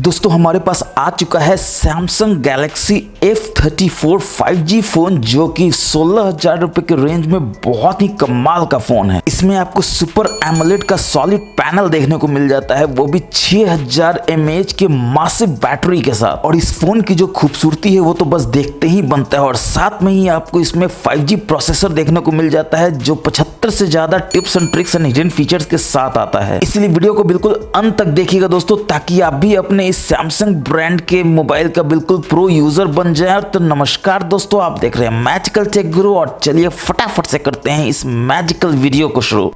दोस्तों हमारे पास आ चुका है Samsung Galaxy F34 5G phone, जो कि 16,000 रुपए के रेंज में बहुत ही कमाल का फोन है। इसमें आपको सुपर एमोलेड का सॉलिड पैनल देखने को मिल जाता है, वो भी 6000 mAh के मासिव बैटरी के साथ। और इस फोन की जो खूबसूरती है वो तो बस देखते ही बनता है। और साथ में ही आपको इसमें 5G प्रोसेसर देखने को मिल जाता है, जो 75 से ज्यादा tips and tricks and hidden features के साथ आता है। इसलिए वीडियो को बिल्कुल अंत तक देखिएगा दोस्तों, ताकि आप भी अपने इस सैमसंग ब्रांड के मोबाइल का बिल्कुल प्रो यूजर बन जाए। तो नमस्कार दोस्तों, आप देख रहे हैं मैजिकल टेक गुरु, और चलिए फटाफट से करते हैं इस मैजिकल वीडियो को शुरू।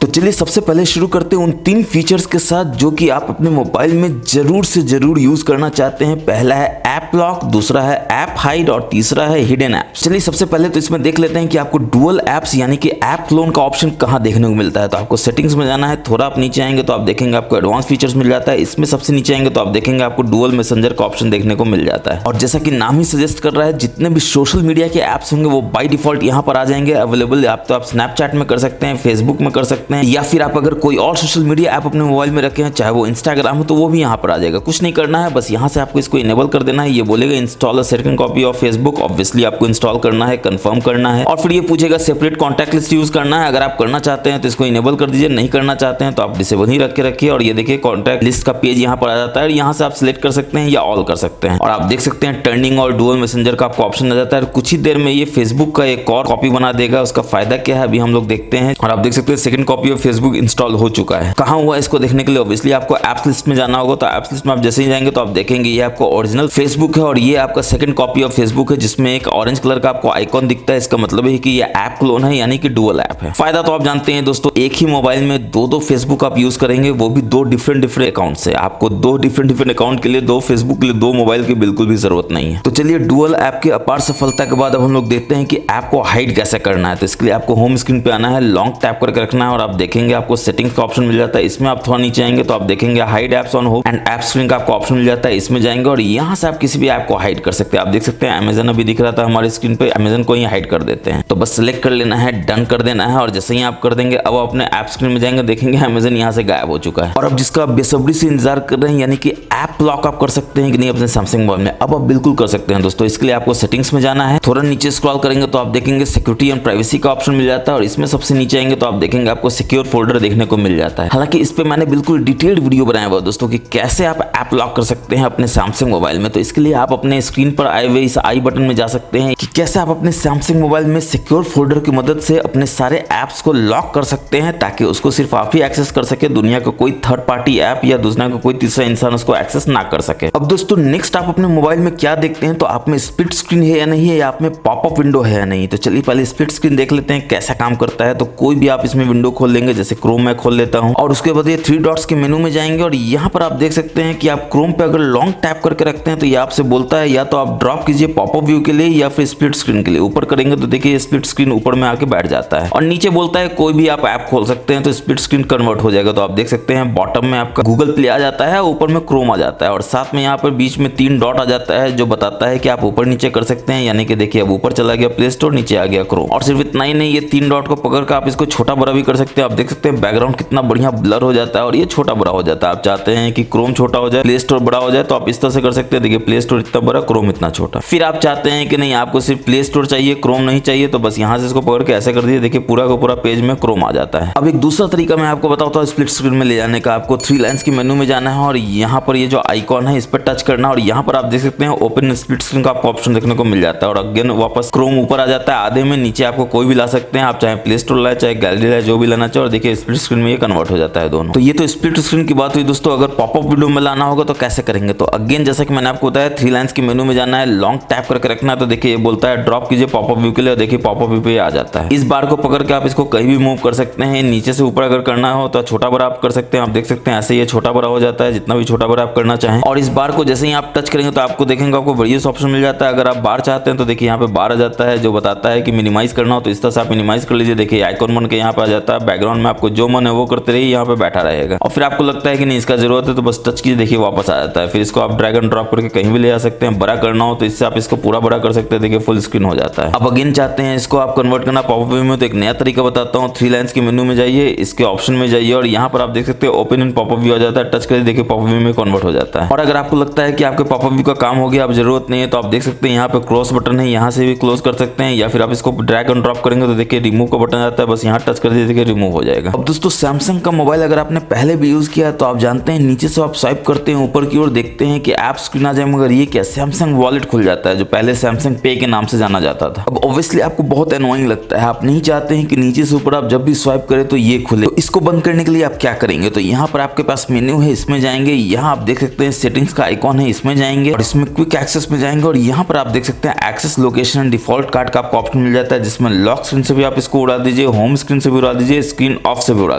तो चलिए सबसे पहले शुरू करते हैं उन 3 फीचर्स के साथ जो कि आप अपने मोबाइल में जरूर से जरूर यूज करना चाहते हैं। पहला है ऐप लॉक, दूसरा है ऐप हाइड और तीसरा है हिडन ऐप। चलिए सबसे पहले तो इसमें देख लेते हैं कि आपको डुअल ऐप्स यानी कि ऐप क्लोन का ऑप्शन कहां देखने को मिलता है। तो आपको सेटिंग्स में जाना है, थोड़ा आप नीचे आएंगे तो आप देखेंगे आपको एडवांस फीचर्स मिल जाता है। इसमें सबसे नीचे आएंगे तो आप देखेंगे आपको डुअल मैसेंजर का ऑप्शन देखने को मिल जाता है। और जैसा कि नाम ही सजेस्ट कर रहा है, जितने भी सोशल मीडिया के ऐप्स होंगे वो बाय डिफॉल्ट यहाँ पर आ जाएंगे अवेलेबल। आप तो आप स्नैपचैट में कर सकते हैं, फेसबुक में कर सकते हैं, या फिर आप अगर कोई और सोशल मीडिया ऐप अपने मोबाइल में रखे हैं, चाहे वो इंस्टाग्राम हो, तो वो भी यहाँ पर आ जाएगा। कुछ नहीं करना है, बस यहाँ से आपको इसको इनेबल कर देना है। ये बोलेगा install a second copy of Facebook, obviously आपको इंस्टॉल करना है, कंफर्म करना है। और फिर ये पूछेगा सेपरेट कॉन्टैक्ट लिस्ट यूज करना है। अगर आप करना चाहते हैं तो इसको इनेबल कर दीजिए, नहीं करना चाहते हैं तो आप डिसेबल ही रख के रखिए। और ये देखिए कॉन्टैक्ट लिस्ट का पेज यहाँ पर आ जाता है, यहाँ से आप सिलेक्ट कर सकते हैं या ऑल कर सकते हैं। और आप देख सकते हैं टर्निंग और डुअल मैसेंजर का आपको ऑप्शन आ जाता है। कुछ ही देर में ये फेसबुक का एक और कॉपी बना देगा। उसका फायदा क्या है अभी हम लोग देखते हैं। और आप देख सकते हैं second copy of Facebook install हो चुका है। कहाँ हुआ इसको देखने के लिए ऑब्वियसली आपको एप्स लिस्ट में जाना होगा। तो एप्स लिस्ट में आप जैसे ही जाएंगे तो आप देखेंगे ये आपको ओरिजिनल फेसबुक है, और ये आपका सेकंड कॉपी ऑफ फेसबुक है, जिसमें एक ऑरेंज कलर का आपको आइकॉन दिखता है। इसका मतलब है कि ये ऐप क्लोन है, यानी कि डुअल ऐप है। फायदा तो आप जानते हैं दोस्तों, एक ही मोबाइल में दो फेसबुक आप यूज करेंगे, वो भी 2 डिफरेंट अकाउंट से। आपको 2 डिफरेंट अकाउंट के लिए 2 फेसबुक के लिए 2 मोबाइल की बिल्कुल भी जरूरत नहीं है। तो चलिए डुअल ऐप की अपार सफलता के बाद अब हम लोग देखते हैं कि ऐप को हाइड कैसे करना है। तो इसके लिए आपको होम स्क्रीन पे आना है, लॉन्ग टैप करके रखना है, और आप देखेंगे आपको सेटिंग्स का ऑप्शन मिल जाता है। इसमें आप थोड़ा नीचे आएंगे तो आप देखेंगे hide apps on home and app screen का आपको ऑप्शन मिल जाता है। इसमें जाएंगे और यहाँ से आप किसी भी ऐप को हाइड कर सकते हैं। आप देख सकते हैं अमेजन अभी दिख रहा था हमारी स्क्रीन पे, अमेजन को ही हाइड कर देते हैं। तो बस सिलेक्ट कर लेना है, डन कर देना है, और जैसे ही आप कर देंगे अब अपने ऐप स्क्रीन में जाएंगे, देखेंगे अमेजन यहाँ से गायब हो चुका है। और अब जिसका आप बेसब्री से इंतजार कर रहे हैं, यानी कि ऐप लॉक आप कर सकते हैं कि नहीं अपने सैमसंग मोबाइल में, अब आप बिल्कुल कर सकते हैं दोस्तों। इसके लिए आपको सेटिंग्स में जाना है, थोड़ा नीचे स्क्रॉल करेंगे तो आप देखेंगे सिक्योरिटी एंड प्राइवेसी का ऑप्शन मिल जाता है। और इसमें सबसे नीचे आएंगे तो आप देखेंगे आपको सिक्योर फोल्डर देखने को मिल जाता है। हालांकि इस पे मैंने बिल्कुल डिटेल्ड वीडियो बनाया हुआ दोस्तों कि कैसे आप ऐप लॉक कर सकते हैं अपने सैमसंग मोबाइल में। तो इसके लिए आप अपने स्क्रीन पर आए हुए इस आई बटन में जा सकते हैं कि कैसे आप अपने सैमसंग मोबाइल में सिक्योर फोल्डर की मदद से अपने सारे ऐप्स को लॉक कर सकते हैं, ताकि उसको सिर्फ आप ही एक्सेस कर सके, दुनिया का कोई थर्ड पार्टी ऐप या दूसरा का कोई तीसरा इंसान उसको एक्सेस ना कर सके। अब दोस्तों नेक्स्ट आप अपने मोबाइल में क्या देखते हैं, तो आप में स्प्लिट स्क्रीन है या नहीं है, या आप में पॉपअप विंडो है या नहीं। तो चलिए पहले स्प्लिट स्क्रीन देख लेते हैं कैसा काम करता है। तो कोई भी आप इसमें विंडो खोल लेंगे, जैसे क्रोम में खोल लेता हूं, और उसके बाद ये 3 डॉट्स के मेनू में जाएंगे, और यहाँ पर आप देख सकते हैं कि आप क्रोम पे अगर लॉन्ग टैप करके रखते हैं तो ये आपसे बोलता है या तो आप ड्रॉप कीजिए पॉपअप व्यू के लिए या फिर स्प्लिट स्क्रीन के लिए। ऊपर करेंगे तो देखिए स्प्लिट स्क्रीन ऊपर में आके बैठ जाता है, और नीचे बोलता है कोई भी आप ऐप खोल सकते हैं, तो स्प्लिट स्क्रीन कन्वर्ट हो जाएगा। तो आप देख सकते हैं बॉटम में आपका गूगल प्ले आ जाता है, ऊपर में क्रोम आ जाता है, और साथ में यहाँ पर बीच में 3 डॉट आ जाता है जो बताता है कि आप ऊपर नीचे कर सकते हैं। यानी कि देखिए अब ऊपर चला गया प्ले स्टोर, नीचे आ गया क्रोम। और सिर्फ इतना ही नहीं, ये 3 डॉट को पकड़ कर आप इसको छोटा बड़ा भी कर सकते हैं। आप देख सकते हैं बैकग्राउंड कितना बढ़िया ब्लर हो जाता है और ये छोटा बड़ा हो जाता है। आप चाहते हैं कि क्रोम छोटा हो जाए, प्ले स्टोर बड़ा हो जाए, तो आप इस तरह से कर सकते हैं। देखिए प्ले स्टोर इतना बड़ा, क्रोम इतना छोटा। फिर आप चाहते हैं कि नहीं आपको सिर्फ प्ले स्टोर चाहिए, क्रोम नहीं चाहिए, तो बस यहाँ से इसको पकड़ के ऐसे कर दिए, देखिए पूरा का पूरा पेज में क्रोम आ जाता है। अब एक दूसरा तरीका मैं आपको बताता हूँ स्प्लिट स्क्रीन में ले जाने का। आपको 3 लाइन्स के मेनू में जाना है, और यहाँ पर ये जो आइकॉन है इस पर टच करना, और यहाँ पर आप देख सकते हैं ओपन स्प्लिट स्क्रीन का आपको ऑप्शन देखने को मिल जाता है। और अगेन वापस क्रोम ऊपर आ जाता है आधे में, नीचे आपको कोई भी ला सकते हैं, आप चाहे प्ले स्टोर लाए चाहे गैलरी लाए, जो भी लाना चाहे। और देखिए स्प्लिट स्क्रीन में ये कन्वर्ट हो जाता है दोनों। तो ये तो स्प्लिट स्क्रीन की बात हुई दोस्तों। अगर पॉपअप विंडो में लाना होगा तो कैसे करेंगे, तो अगेन जैसा कि मैंने आपको बताया 3 लाइन्स के मेनू में जाना है, लॉन्ग टैप करके रखना है। तो देखिए ये बोलता है ड्रॉप कीजिए पॉपअप व्यू के लिए, देखिए पॉपअप व्यू पे आ जाता है। इस बार को पकड़ के आप इसको कहीं भी मूव कर सकते हैं, नीचे से ऊपर अगर करना हो तो छोटा बड़ा आप कर सकते हैं। आप देख सकते हैं ऐसे ये छोटा बड़ा हो जाता है, जितना भी छोटा बड़ा आप करना चाहें। और इस बार को जैसे ही आप टच करेंगे तो आपको देखेंगे आपको वेरियस ऑप्शन मिल जाता है। अगर आप बार चाहते हैं तो देखिए यहाँ पे बार आ जाता है, जो बताता है कि मिनिमाइज करना हो तो इस तरह से आप मिनिमाइज कर लीजिए। देखिए आइकॉन बन के यहाँ पे आ जाता है, बैकग्राउंड में आपको जो मन है वो करते रहिए, यहाँ पे बैठा रहेगा। और फिर आपको लगता है कि नहीं इसका जरूरत है तो बस टच कीजिए, देखिए वापस आ जाता है। फिर इसको आप ड्रैग एंड ड्रॉप करके कहीं भी ले जा सकते हैं। बड़ा करना हो तो इससे आप इसको पूरा बड़ा कर सकते हैं, देखिए फुल फुल स्क्रीन हो जाता है। अब अगेन चाहते हैं इसको आप कन्वर्ट करना पॉपअप व्यू में, तो एक नया तरीका बताता हूँ। 3 लाइन्स के मेनू में जाइए, इसके ऑप्शन में जाइए और यहाँ पर आप देख सकते हैं ओपन इन पॉपअप व्यू आ जाता है। टच करके देखिए पॉपअप व्यू में कन्वर्ट हो जाता है। और अगर आपको लगता है कि आपके पॉपअप व्यू का काम हो गया, अब जरूरत नहीं है, तो आप देख सकते हैं यहाँ पे क्रॉस बटन है, यहाँ से भी क्लोज कर सकते हैं, या फिर आप इसको ड्रैग एंड ड्रॉप करेंगे तो देखिए रिमूव का बटन आता है, बस यहाँ टच कर दीजिए देखिए रिमूव हो जाएगा। अब दोस्तों सैमसंग का मोबाइल अगर आपने पहले भी यूज किया तो आप जानते हैं नीचे से आप स्वाइप करते हैं ऊपर की ओर, देखते हैं कि ऐप स्क्रीन आ जाए, मगर ये क्या सैमसंग वॉलेट खुल जाता है जो पहले सैमसंग पे के नाम से जाना जाता था। अब ऑब्वियसली आपको बहुत एनोइंग लगता है, आप नहीं चाहते हैं कि नीचे से ऊपर आप जब भी स्वाइप करें तो ये खुले। तो इसको बंद करने के लिए आप क्या करेंगे, तो यहाँ पर आपके पास मेन्यू है, इसमें जाएंगे, यहाँ आप देख सकते हैं सेटिंग्स का आइकॉन है, इसमें जाएंगे और इसमें क्विक एक्सेस में जाएंगे और यहाँ पर आप देख सकते हैं access location and default card का आपको ऑप्शन मिल जाता है, जिसमें लॉक स्क्रीन से भी आप इसको उड़ा दीजिए, होम स्क्रीन से भी उड़ा दीजिए, स्क्रीन ऑफ से भी उड़ा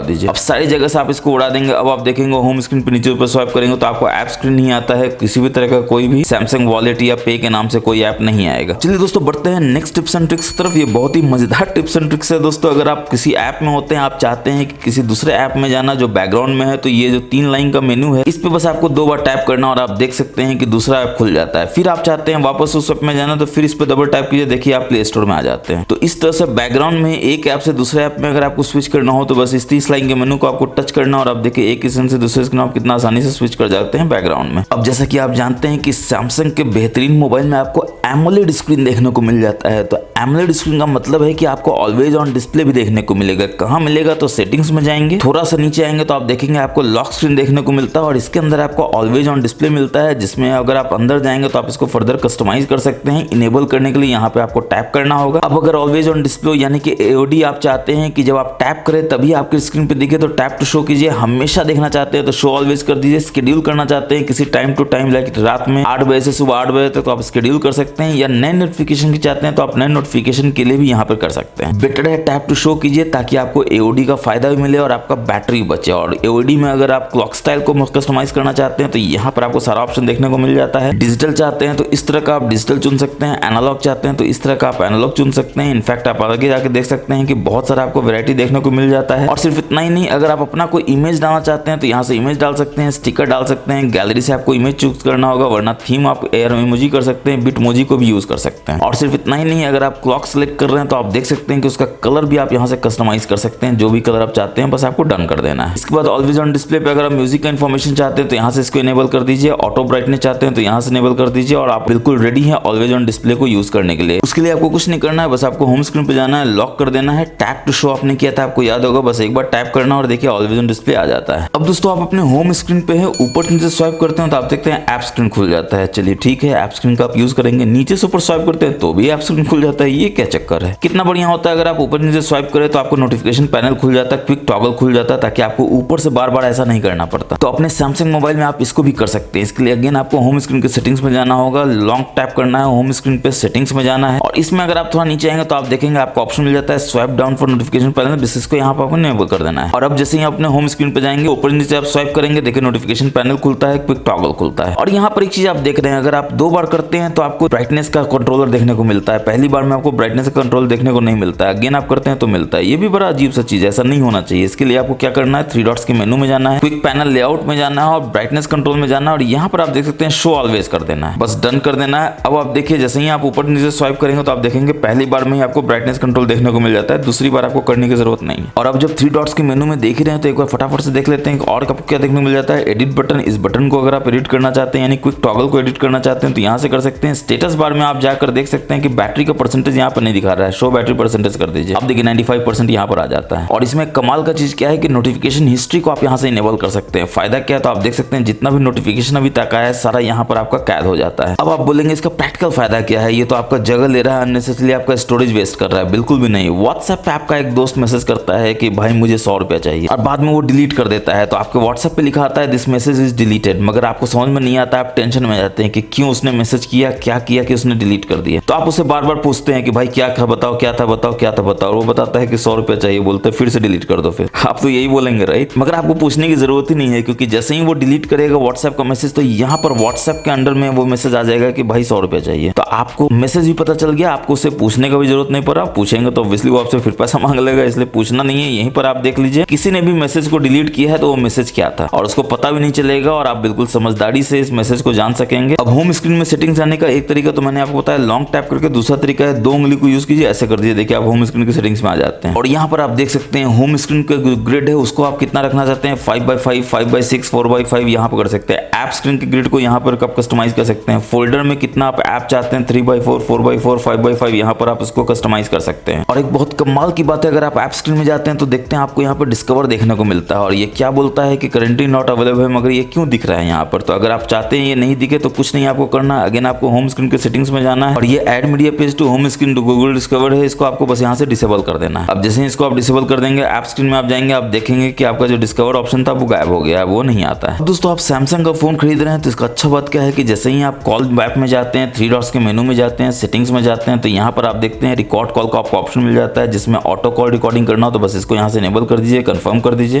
दीजिए। अब सारी जगह से आप इसको उड़ा देंगे। अब आप देखेंगे होम स्क्रीन पे नीचे ऊपर स्वाइप करेंगे तो आपको ऐप स्क्रीन नहीं आता है, किसी भी तरह का कोई भी सैमसंग वॉलेट या पे के नाम से कोई ऐप नहीं आएगा। चलिए दोस्तों बढ़ते हैं नेक्स्ट टिप्स एंड ट्रिक्स की तरफ। ये बहुत ही मजेदार टिप्स एंड ट्रिक्स है दोस्तों। अगर आप किसी ऐप में होते हैं, आप चाहते हैं कि किसी दूसरे ऐप में जाना जो बैकग्राउंड में है, तो ये जो 3 लाइन का मेन्यू है इस पे बस आपको 2 बार टैप करना और आप देख सकते हैं कि दूसरा ऐप खुल जाता है। फिर आप चाहते हैं वापस उस ऐप में जाना तो फिर इस पे डबल टैप कीजिए, देखिए आप प्ले स्टोर में आ जाते हैं। तो इस तरह से बैकग्राउंड में एक ऐप से दूसरे ऐप में अगर आपको स्विच करना हो तो बस इस 30 लाइन के मेनू को आपको टच करना और आप देखिए एक स्क्रीन से दूसरे स्क्रीन आप कितना आसानी से स्विच कर जाते हैं बैकग्राउंड में। अब जैसा कि आप जानते हैं कि सैमसंग के बेहतरीन मोबाइल में आपको एमोलेड स्क्रीन देखने को मिल जाता है। तो एमोलेड स्क्रीन का मतलब है कि आपको ऑलवेज ऑन डिस्प्ले भी देखने को मिलेगा। कहाँ मिलेगा, तो सेटिंग्स में जाएंगे, थोड़ा सा नीचे आएंगे तो आप देखेंगे आपको लॉक स्क्रीन देखने को मिलता है और इसके अंदर आपको ऑलवेज ऑन डिस्प्ले मिलता है, जिसमें अगर आप अंदर जाएंगे तो आप इसको फर्दर कस्टमाइज कर सकते हैं। इनेबल करने के लिए यहाँ पे आपको टैप करना होगा। अब अगर ऑलवेज ऑन डिस्प्ले यानी कि एओडी आप चाहते हैं कि जब आप टैप करें तभी आपकी स्क्रीन पे दिखे तो टैप टू शो कीजिए। हमेशा देखना चाहते हैं तो शो ऑलवेज कर दीजिए। शेड्यूल करना चाहते हैं किसी टाइम टू टाइम लाइक रात में 8 बजे से सुबह 8 बजे तक तो आप शेड्यूल कर सकते हैं, या नए नोटिफिकेशन की चाहते हैं तो आप नए नोटिफिकेशन के लिए भी यहाँ पर कर सकते हैं। बेटर है टैप टू शो कीजिए ताकि आपको एओडी का फायदा भी मिले और आपका बैटरी बचे। और एओडी में अगर आप क्लॉक स्टाइल को कस्टमाइज करना चाहते हैं तो यहाँ पर आपको सारा ऑप्शन देखने को मिल जाता है। डिजिटल चाहते हैं तो इस तरह का आप डिजिटल चुन सकते हैं, एनालॉग चाहते हैं तो इस तरह का आप एनालॉग चुन सकते हैं। इनफैक्ट आप आगे जाके देख सकते हैं कि बहुत सारा आपको वैरायटी देखने को मिल जाता है। और सिर्फ इतना ही नहीं, अगर आप अपना कोई इमेज डालना चाहते हैं तो यहाँ से इमेज डाल सकते हैं, स्टिकर डाल सकते हैं, गैलरी से आपको इमेज चूज करना होगा, वरना थीम आप एयर इमोजी कर सकते हैं, बिटमोजी को भी यूज कर सकते हैं। और सिर्फ इतना ही नहीं, अगर आप क्लॉक सेलेक्ट कर रहे हैं तो आप देख सकते हैं कि उसका कलर भी आप यहाँ से कस्टमाइज कर सकते हैं, जो भी कलर आप चाहते हैं बस आपको डन कर देना है। इसके बाद ऑलवेज ऑन डिस्प्ले पे अगर आप म्यूजिक का इन्फॉर्मेशन चाहते हैं तो यहाँ से इसको इनेबल कर दीजिए। ऑटो ब्राइटनेस चाहते हैं तो यहाँ से इनेबल कर दीजिए और आप बिल्कुल रेडी है ऑलवेज ऑन डिस्प्ले को यूज करने के लिए। उसके लिए आपको कुछ नहीं करना है, बस आपको होम स्क्रीन पे जाना है, लॉक कर देना है। टैप टू शो आपने किया था, आपको याद होगा, बस एक बार टैप करना और देखिए ऑलवेज ऑन डिस्प्ले आ जाता है। अब दोस्तों आप अपने होम स्क्रीन पे है, ऊपर नीचे स्वाइप करते हैं तो आप देखते हैं ऐप स्क्रीन खुल जाता है। चलिए ठीक है, ऐप स्क्रीन का आप यूज करेंगे। नीचे से ऊपर स्वाइप करते हैं तो भी ऐप स्क्रीन खुल जाता है, ये क्या चक्कर है। कितना बढ़िया होता है अगर आप ऊपर नीचे स्वाइप करें तो आपको नोटिफिकेशन पैनल खुल जाता है, क्विक टॉगल खुल जाता है, ताकि आपको ऊपर से बार बार ऐसा नहीं करना पड़ता। तो अपने सैमसंग मोबाइल में आप इसको भी कर सकते हैं। इसके लिए अगेन आपको होम स्क्रीन के सेटिंग्स में जाना होगा, लॉन्ग टैप करना है, होम स्क्रीन पे सेटिंग्स में जाना है और इसमें अगर आप थोड़ा नीचे आएंगे तो आप देखेंगे आपको ऑप्शन मिल जाता है swipe down for notification panel, इसको यहाँ पर आपको इनेबल कर देना है। और अब जैसे ही अपने होम स्क्रीन पे जाएंगे, ऊपर नीचे आप स्वाइप करेंगे, देखिए नोटिफिकेशन पैनल खुलता है, क्विक टॉगल खुलता है। और यहाँ पर एक चीज आप देख रहे हैं, अगर आप 2 बार करते हैं तो आपको ब्राइटनेस का कंट्रोलर देखने को मिलता है। पहली बार में आपको ब्राइटनेस का कंट्रोल देखने को नहीं मिलता है, अगेन आप करते हैं तो मिलता है। ये भी बड़ा अजीब सा चीज है, ऐसा नहीं होना चाहिए। इसके लिए आपको क्या करना है, 3 डॉट्स के मेनू में जाना है, क्विक पैनल लेआउट में जाना है और ब्राइटनेस कंट्रोल में जाना है और यहाँ पर आप देख सकते हैं शो ऑलवेज कर देना है, बस डन कर देना है। अब आप देखिए जैसे ही आप ऊपर नीचे स्वाइप करेंगे तो आप देखेंगे पहली बार में ही आपको ब्राइटनेस कंट्रोल देखने को मिल जाता है, दूसरी बार आपको करने की जरूरत नहीं है। और अब जब 3 डॉट्स के मेनू में देख रहे हैं तो एक बार फटाफट से देख लेते हैं और आपको क्या देखने को मिल जाता है। एडिट बटन, इस बटन को अगर आप एडिट करना चाहते हैं यानी क्विक टॉगल को एडिट करना चाहते हैं तो यहाँ से कर सकते हैं। स्टेटस बार में आप जाकर देख सकते हैं कि बैटरी का परसेंटेज यहाँ पर नहीं दिखा रहा है, शो बैटरी परसेंटेज कर दीजिए। अब देखिए 95% यहाँ पर आ जाता है। और इसमें कमाल का चीज क्या है कि नोटिफिकेशन हिस्ट्री को आप यहाँ से इनेबल कर सकते हैं। फायदा क्या है तो आप देख सकते हैं जितना भी नोटिफिकेशन अभी तक आया है सारा यहाँ पर आपका कैद हो जाता है। अब आप बोलेंगे इसका प्रैक्टिकल फायदा क्या है, ये तो आपका जगह ले रहा है, अननेसेसरी आपका स्टोरेज वेस्ट कर रहा है। बिल्कुल भी नहीं। व्हाट्सएप पे आपका एक दोस्त मैसेज करता है कि भाई मुझे 100 रुपया चाहिए और बाद में वो डिलीट कर देता है, तो आपके व्हाट्सएप पे लिखा आता है दिस मैसेज इज डिलीटेड, मगर आपको समझ में नहीं आता, आप टेंशन में जाते हैं कि क्यों उसने मैसेज किया, क्या किया कि उसने डिलीट कर दिया। तो आप उसे बार बार पूछते हैं कि भाई क्या था बताओ, क्या था बताओ, क्या था बताओ, वो बताता है कि 100 रुपया चाहिए, बोलते हैं फिर से डिलीट कर दो। फिर आप तो यही बोलेंगे राइट, मगर आपको पूछने की जरूरत ही नहीं है, क्योंकि जैसे ही वो डिलीट करेगा व्हाट्सएप का मैसेज तो यहाँ पर व्हाट्सएप के अंडर में वो मैसेज आ जाएगा कि भाई 100 रुपया चाहिए। तो आपको मैसेज भी पता चल गया, आपको उसे पूछने का भी जरूरत नहीं पड़ा। पूछेंगे तो ऑब्वियसली वो आपसे फिर पैसा मांग लेगा, इसलिए पूछना नहीं है। यहीं पर आप देख लीजिए किसी ने भी मैसेज को डिलीट किया है तो वो मैसेज क्या था और उसको पता भी नहीं चलेगा और आप बिल्कुल समझदारी से इस मैसेज को जान सकेंगे। अब होम स्क्रीन में सेटिंग्स जाने का एक तरीका तो मैंने आपको बताया, लॉन्ग लॉन्ग टैप करके, दूसरा तरीका है 2 उंगली को यूज कीजिए, ऐसे कर दीजिए, देखिए आप होम स्क्रीन की सेटिंग्स में आ जाते हैं। और यहाँ पर आप देख सकते हैं होम स्क्रीन का ग्रिड है उसको आप कितना रखना चाहते हैं, 5x5, 5x6, 4x5 यहाँ पर कर सकते हैं। ऐप स्क्रीन के ग्रिड को यहाँ पर आप कस्टमाइज कर सकते हैं। फोल्डर में कितना आप ऐप चाहते हैं, 3x4, 4x4, 5x5 यहाँ पर आप इसको कस्टमाइज कर सकते हैं। और एक बहुत कमाल की बात है, अगर आप ऐप स्क्रीन में जाते हैं तो देखते हैं आपको यहाँ पर डिस्कवर देखने को मिलता है, और ये क्या बोलता है कि करेंटली नॉट अवेलेबल है, मगर ये क्यों दिख रहा है यहाँ पर। तो अगर आप चाहते हैं ये नहीं दिखे तो कुछ नहीं आपको करना, अगेन आपको होम स्क्रीन के सेटिंग्स में जाना है, और ये add media page to home screen to Google discover है, इसको आपको बस यहाँ से डिसेबल कर देना है। अब जैसे ही इसको आप डिसेबल कर देंगे, ऐप स्क्रीन में आप जाएंगे, आप देखेंगे कि आपका जो डिस्कवर ऑप्शन था वो गायब हो गया है, वो नहीं आता है। दोस्तों आप सैमसंग का फोन खरीद रहे हैं तो इसका अच्छा बात क्या है कि जैसे ही आप कॉल ऐप में जाते हैं, 3 डॉट्स के मेनू में जाते हैं, सेटिंग्स में जाते हैं, तो यहाँ पर आप देखते हैं रिकॉर्ड कॉल का आपको ऑप्शन मिल जाता है, जिसमें ऑटो कॉल रिकॉर्डिंग करना हो तो बस इसको यहाँ से इनेबल कर दीजिए, कंफर्म कर दीजिए।